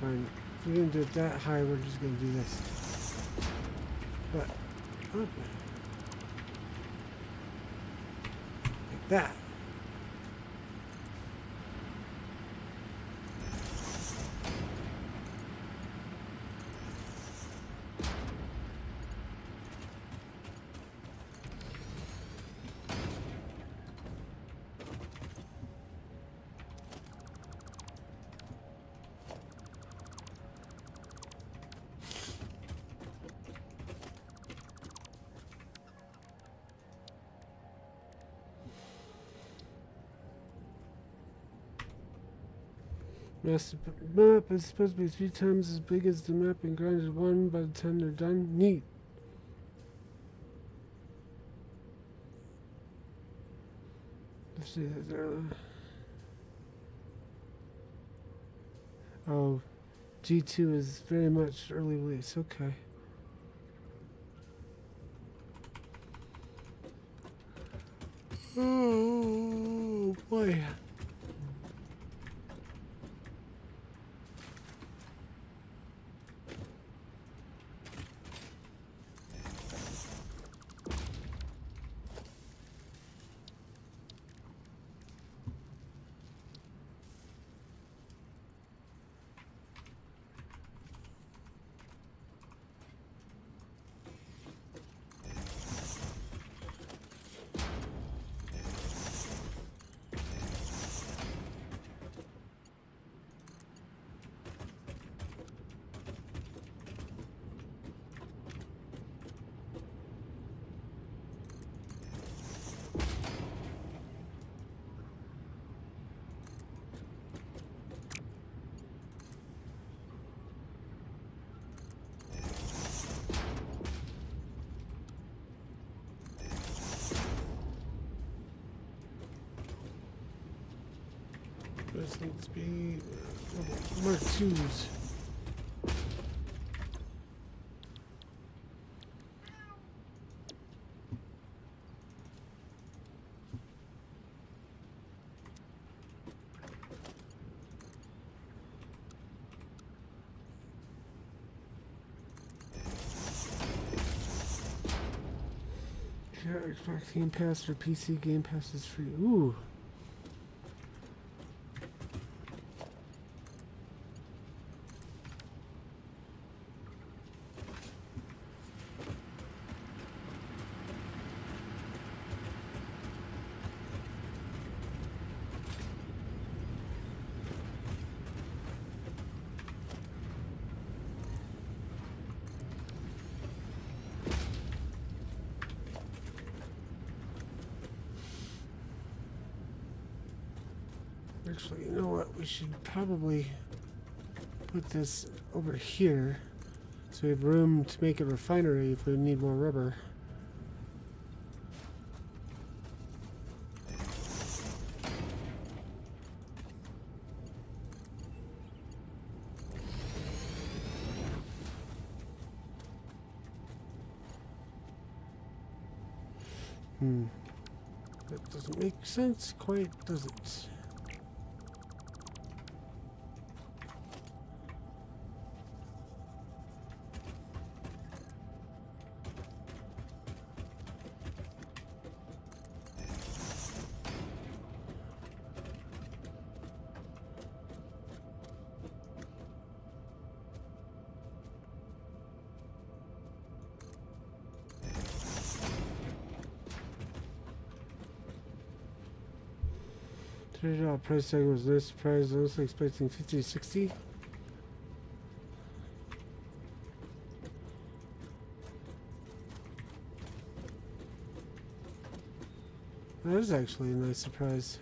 Fine. If we're gonna do it that high, we're just gonna do this. But, like that. Master map is supposed to be 3 times as big as the map in Grounded 1 by the time they're done. Neat. Let's see that. Oh, G2 is very much early release. Okay. Oh. boy. This needs to be Mark 2s. Xbox Game Pass or PC Game Pass is free. Ooh. Actually, you know what? We should probably put this over here so we have room to make a refinery if we need more rubber. That doesn't make sense quite, does it? $30 price tag was no surprise. I was expecting 50 to 60. That is actually a nice surprise.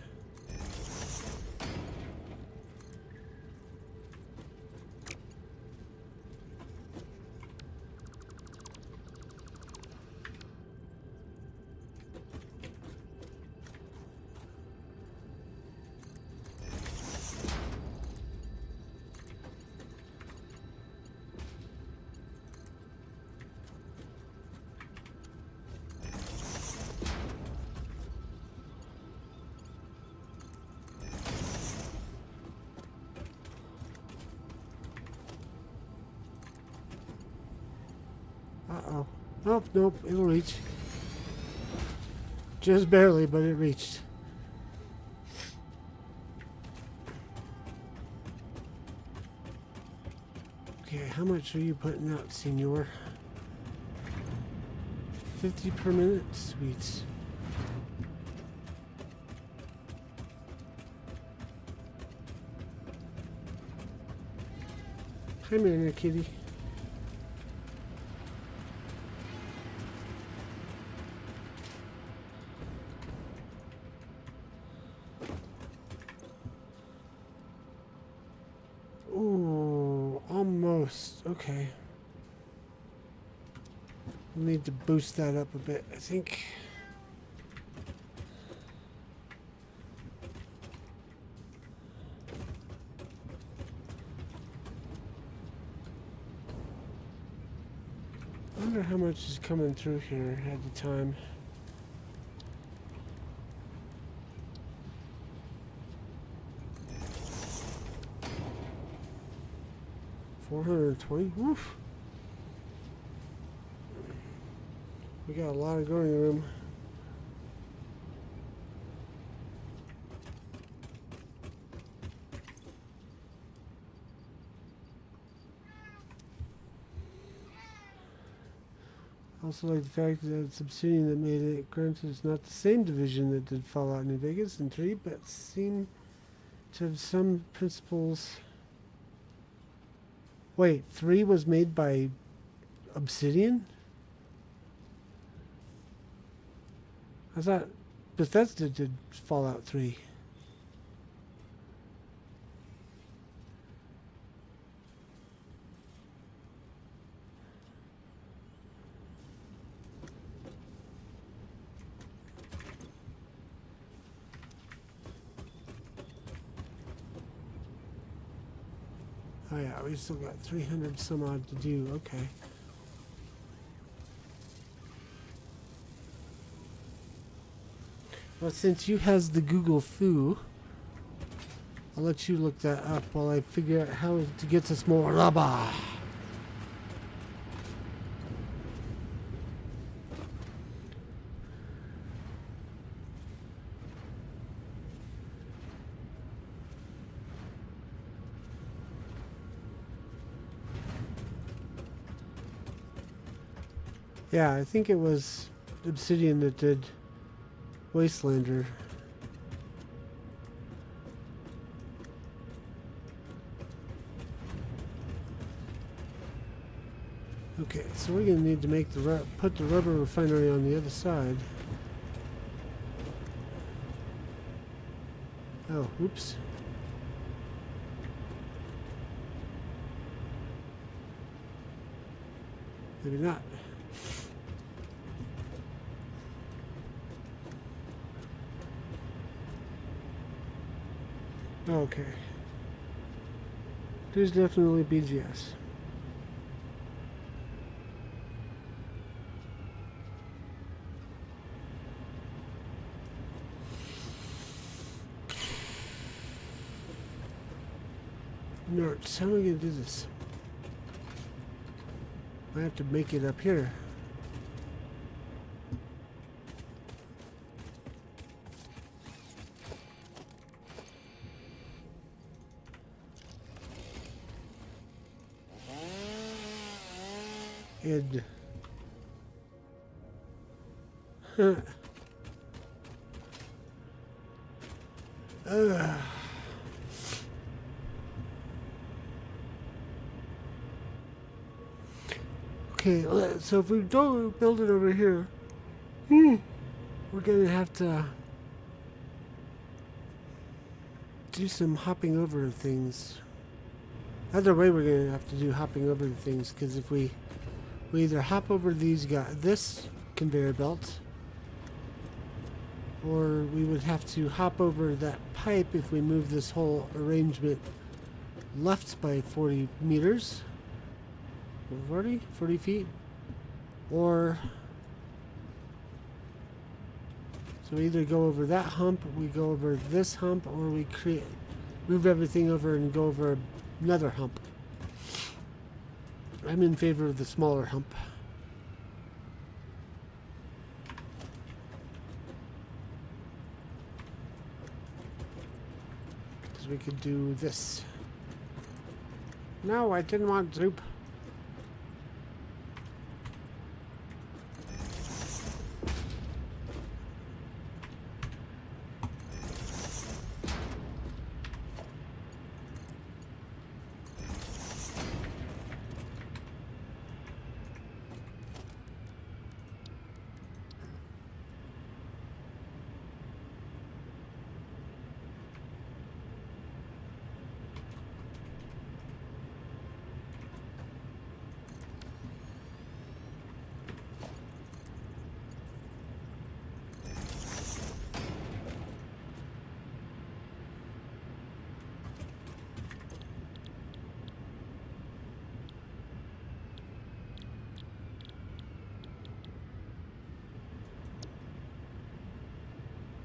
Uh-oh. Nope, nope, it'll reach. Just barely, but it reached. Okay, how much are you putting out, senor? 50 per minute? Sweet. Hi, Mariner Kitty. Ooh, almost. Okay. We'll need to boost that up a bit, I think. I wonder how much is coming through here at the time. 420. Woof. We got a lot of growing room. Also like the fact that it's Obsidian that made it. Granted, it's not the same division that did Fallout New Vegas and 3, but seem to have some principles. Wait, 3 was made by Obsidian? I thought Bethesda did Fallout 3. Oh yeah, we still got 300 some odd to do. Okay. Well, since you has the Google foo, I'll let you look that up while I figure out how to get us more rubber. Yeah, I think it was Obsidian that did Wastelander. Okay, so we're gonna need to make the put the rubber refinery on the other side. Oh, oops. Maybe not. Okay. There's definitely BGS. Nerds, how am I gonna do this? I have to make it up here. Ed. Okay, so if we don't build it over here, we're gonna have to do some hopping over things. Either way, we're gonna have to do hopping over the things, because if we either hop over this conveyor belt, or we would have to hop over that pipe if we move this whole arrangement left by 40 meters. 40 feet, or so we either go over that hump, we go over this hump, or we move everything over and go over another hump. I'm in favor of the smaller hump. Because we could do this. No, I didn't want soup.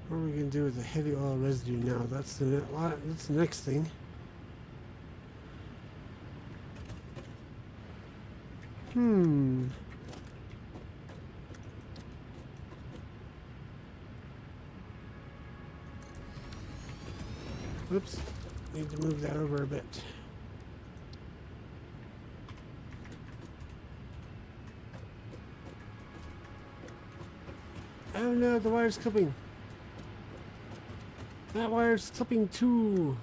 What are we going to do with the heavy oil residue now? That's the next thing. Hmm. Oops. Need to move that over a bit. Oh no, the wire's clipping. That wire's clipping too.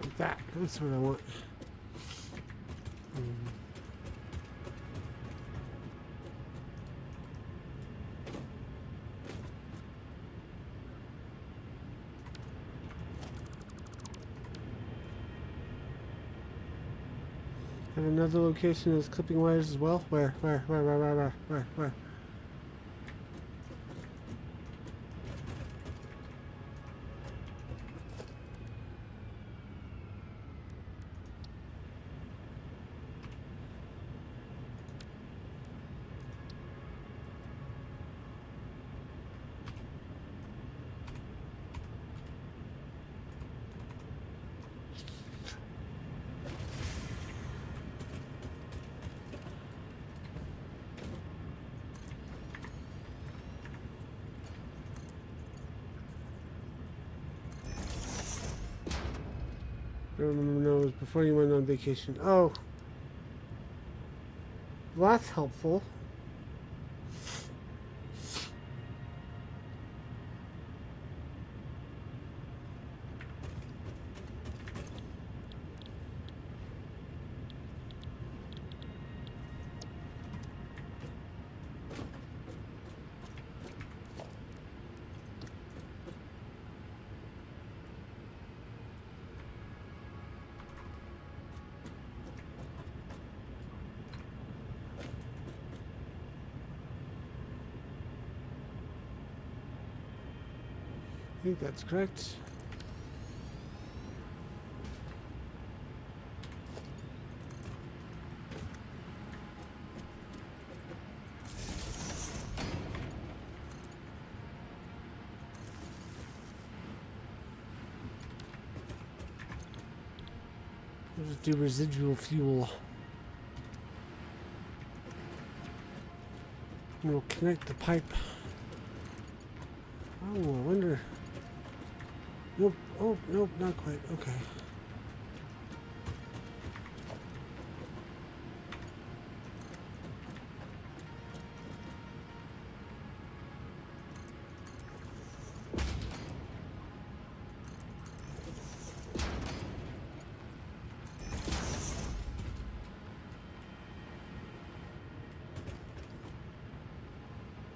Like that. That's what I want. Have another location that's clipping wires as well? Where? No, it was before you went on vacation. Oh. Well, that's helpful. I think that's correct. We'll just do residual fuel. And we'll connect the pipe. Oh, I wonder. Nope. Oh, nope, not quite. Okay.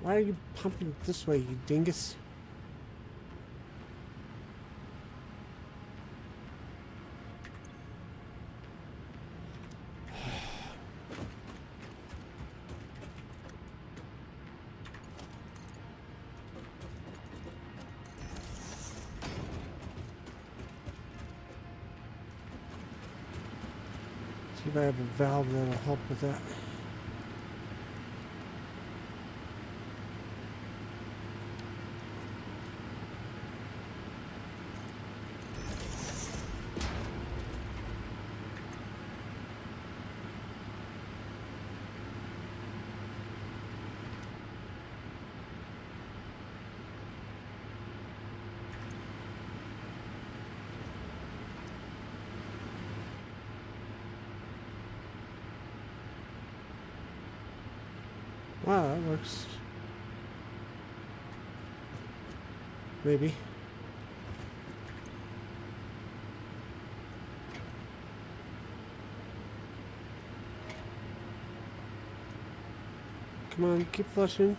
Why are you pumping it this way, you dingus? See if I have a valve that'll help with that. Wow, that works. Maybe. Come on, keep flushing.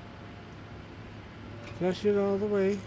Flush it all the way.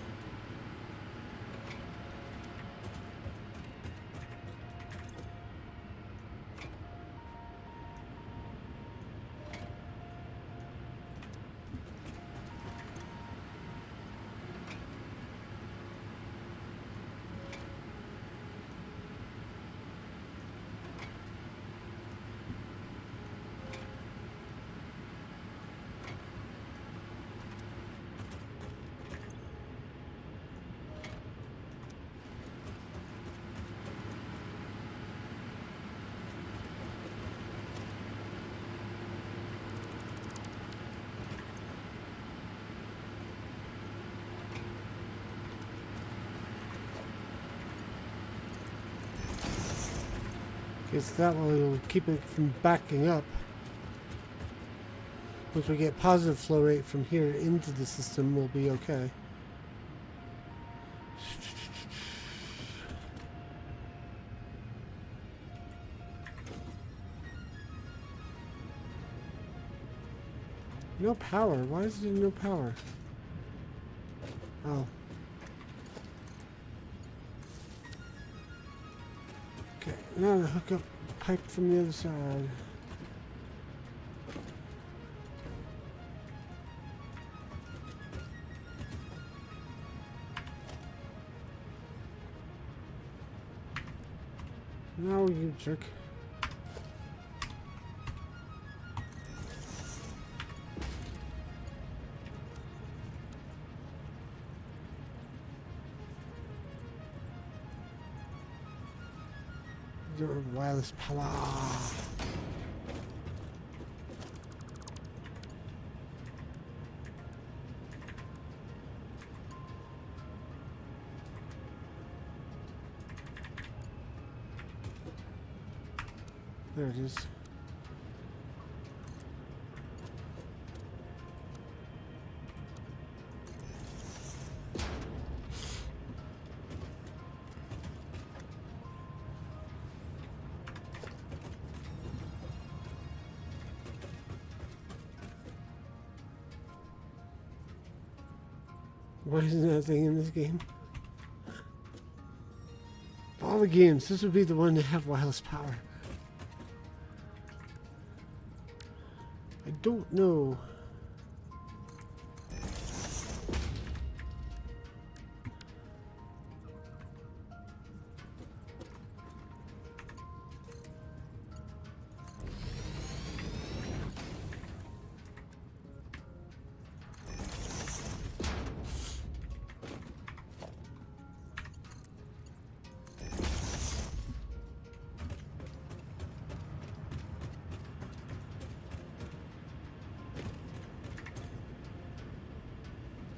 Because that will keep it from backing up. Once we get positive flow rate from here into the system, we'll be okay. No power. Why is there no power? Oh. Okay, now to hook up pipe from the other side. Now you jerk. Your wireless power. There it is. Why isn't that thing in this game? Of all the games, this would be the one to have wireless power. I don't know.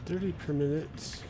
$30 per minute.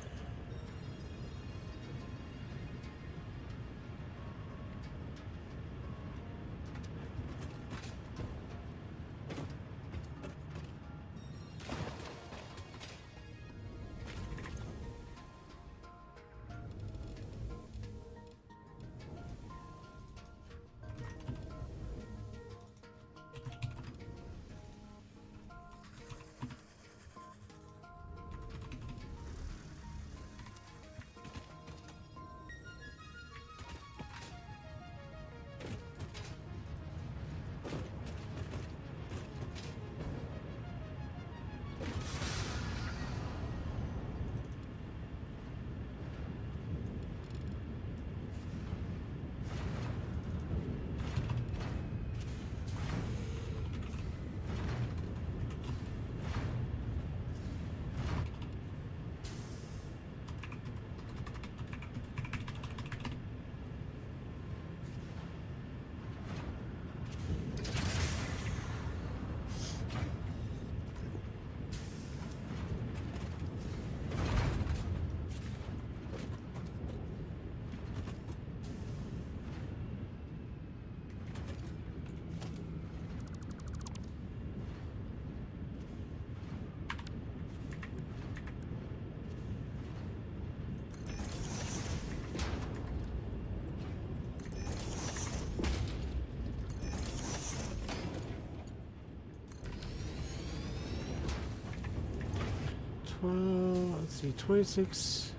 Let's see, 26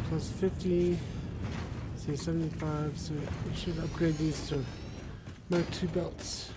plus 50, say 75, so we should upgrade these to Mark 2 belts.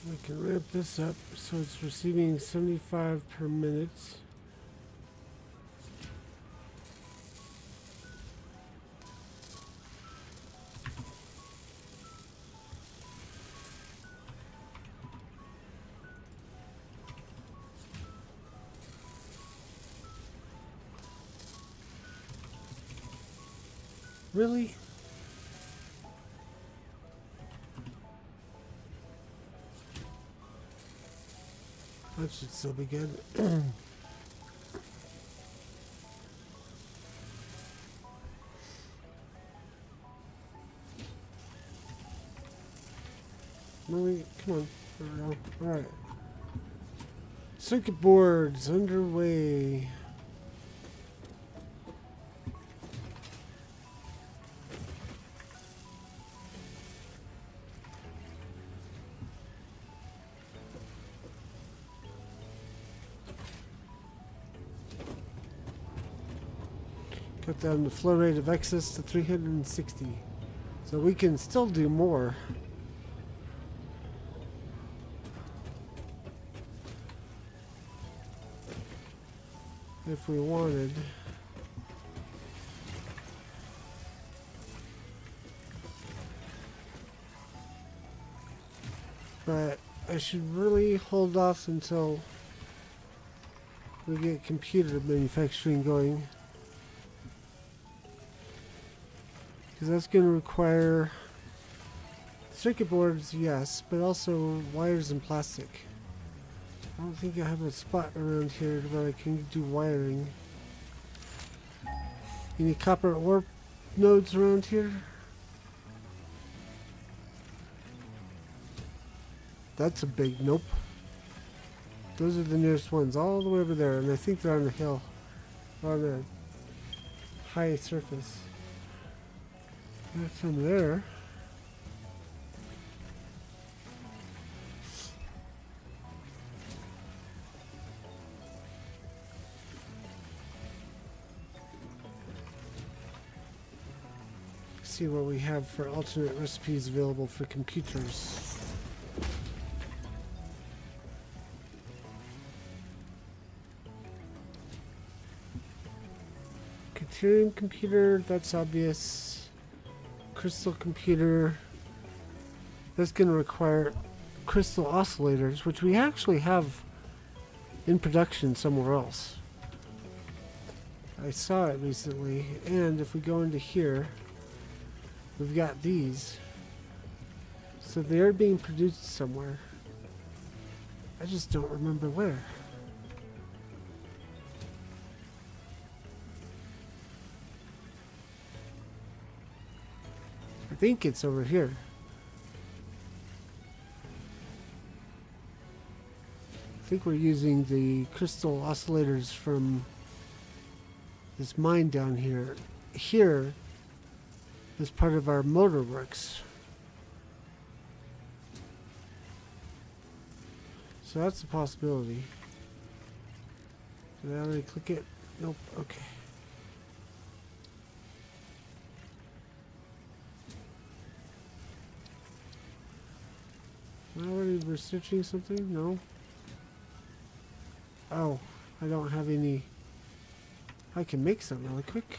We can ramp this up so it's receiving 75 per minute. Really? That should still be good. Really? Come on. There we go. Alright. Circuit boards underway. Cut down the flow rate of excess to 360. So we can still do more. If we wanted. But I should really hold off until we get computer manufacturing going. Because that's going to require circuit boards, yes, but also wires and plastic. I don't think I have a spot around here where I can do wiring. Any copper ore nodes around here? That's a big nope. Those are the nearest ones, all the way over there, and I think they're on the hill, on a high surface. Not from there. See what we have for alternate recipes available for computers. Deuterium computer, that's obvious. Crystal computer. That's going to require crystal oscillators, which we actually have in production somewhere else. I saw it recently, and if we go into here, we've got these. So they're being produced somewhere. I just don't remember where. I think it's over here. I think we're using the crystal oscillators from this mine down here. Here is part of our motor works. So that's a possibility. Did I already click it? Nope. Okay. Am I already researching something? No. Oh, I don't have any. I can make some really quick.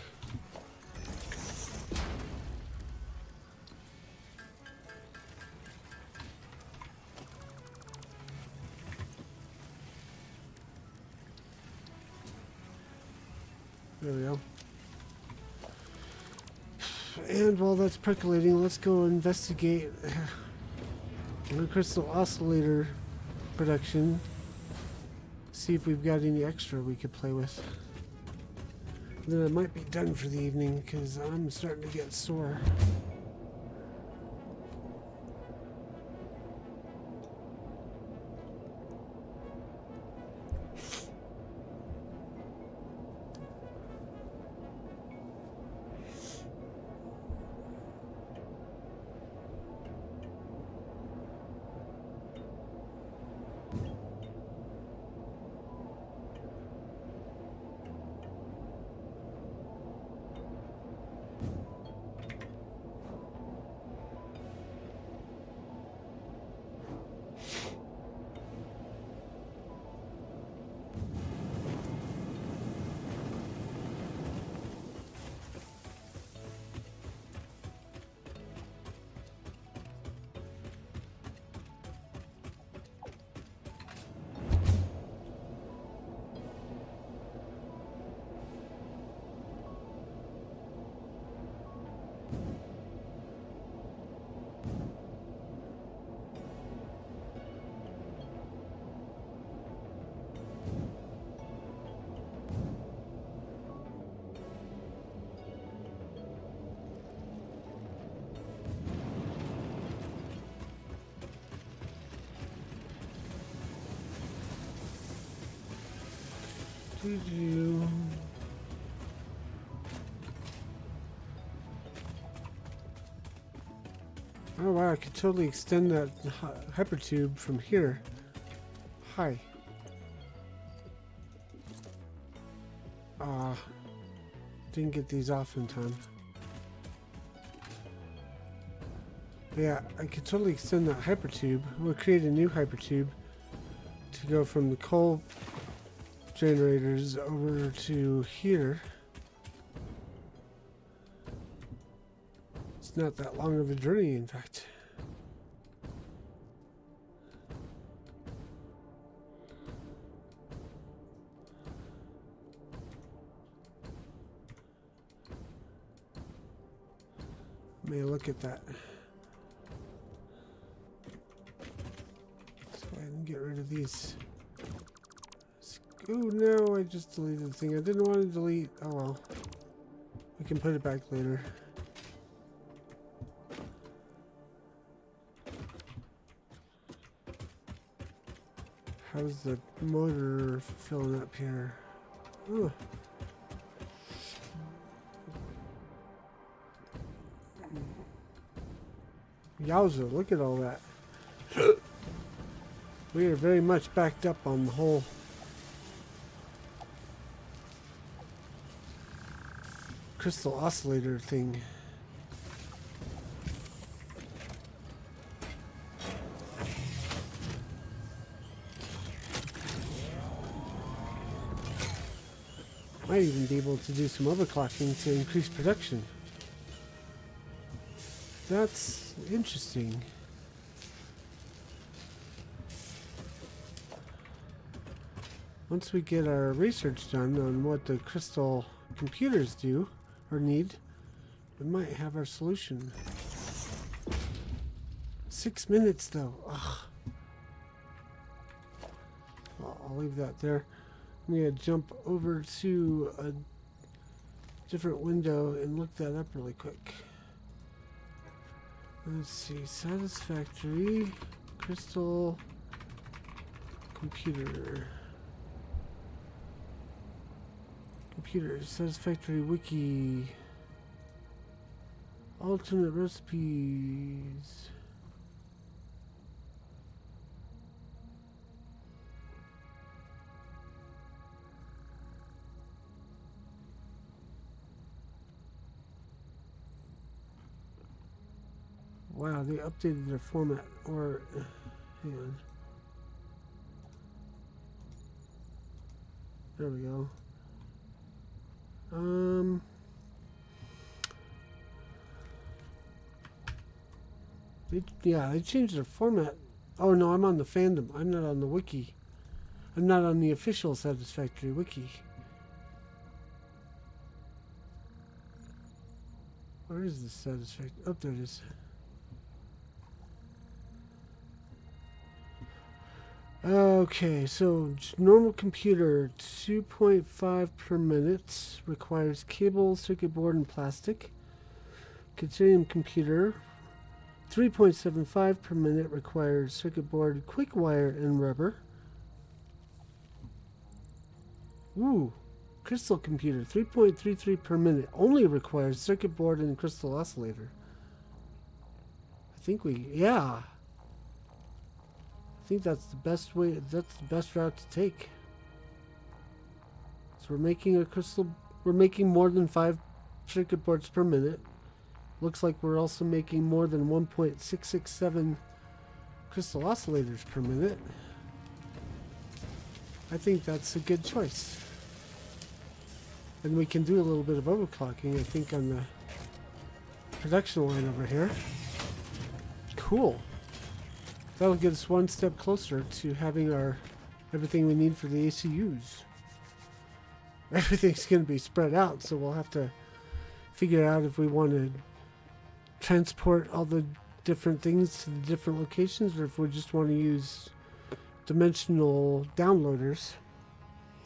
There we go. And while that's percolating, let's go investigate the crystal oscillator production. See if we've got any extra we could play with. And then I might be done for the evening because I'm starting to get sore. do. Oh wow, I could totally extend that hypertube from here. Hi. Didn't get these off in time. Yeah, I could totally extend that hypertube. We'll create a new hypertube to go from the coal generators over to here. It's not that long of a journey, in fact. May look at that. Let's go ahead and get rid of these. Oh no, I just deleted the thing I didn't want to delete. Oh well. We can put it back later. How's the motor filling up here? Oh. Yowza, look at all that. We are very much backed up on the whole crystal oscillator thing. Might even be able to do some overclocking to increase production. That's interesting. Once we get our research done on what the crystal computers do or need, we might have our solution. 6 minutes though. Ugh. Well, I'll leave that there. I'm going to jump over to a different window and look that up really quick. Let's see, satisfactory crystal computer. Computer satisfactory wiki. Alternate recipes. Wow, they updated their format. Or, hang on. There we go. They changed their format. Oh no, I'm on the fandom. I'm not on the wiki. I'm not on the official satisfactory wiki. Where is the satisfactory? Oh, there it is. Okay, so normal computer 2.5 per minute, requires cable, circuit board, and plastic. Continuum computer 3.75 per minute, requires circuit board, quick wire, and rubber. Ooh, crystal computer 3.33 per minute, only requires circuit board and crystal oscillator. I think yeah. I think that's the best way, that's the best route to take. So we're making more than 5 circuit boards per minute. Looks like we're also making more than 1.667 crystal oscillators per minute. I think that's a good choice. And we can do a little bit of overclocking, I think, on the production line over here. Cool. That'll get us one step closer to having everything we need for the ACUs. Everything's going to be spread out, so we'll have to figure out if we want to transport all the different things to the different locations, or if we just want to use dimensional downloaders,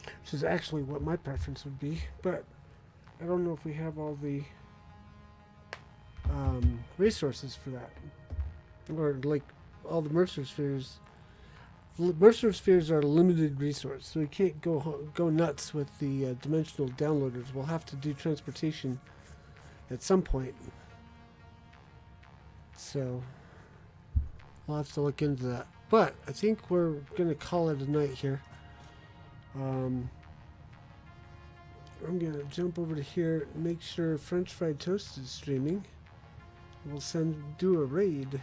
which is actually what my preference would be. But I don't know if we have all the resources for that, or like all the Mercer spheres Mercer spheres are a limited resource, so we can't go nuts with the dimensional downloaders. We'll have to do transportation at some point. So I'll have to look into that. But I think we're going to call it a night here. I'm going to jump over to here, make sure French Fried Toast is streaming. We'll do a raid.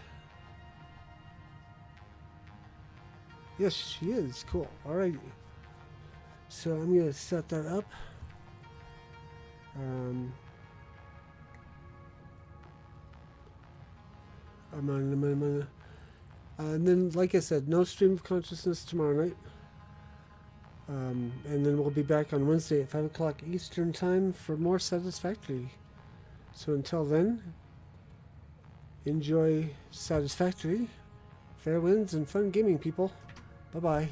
Yes, she is. Cool. Alrighty. So I'm going to set that up. I'm on. And then, like I said, no stream of consciousness tomorrow night. And then we'll be back on Wednesday at 5 o'clock Eastern Time for more Satisfactory. So until then, enjoy Satisfactory, fair winds, and fun gaming, people. Bye-bye.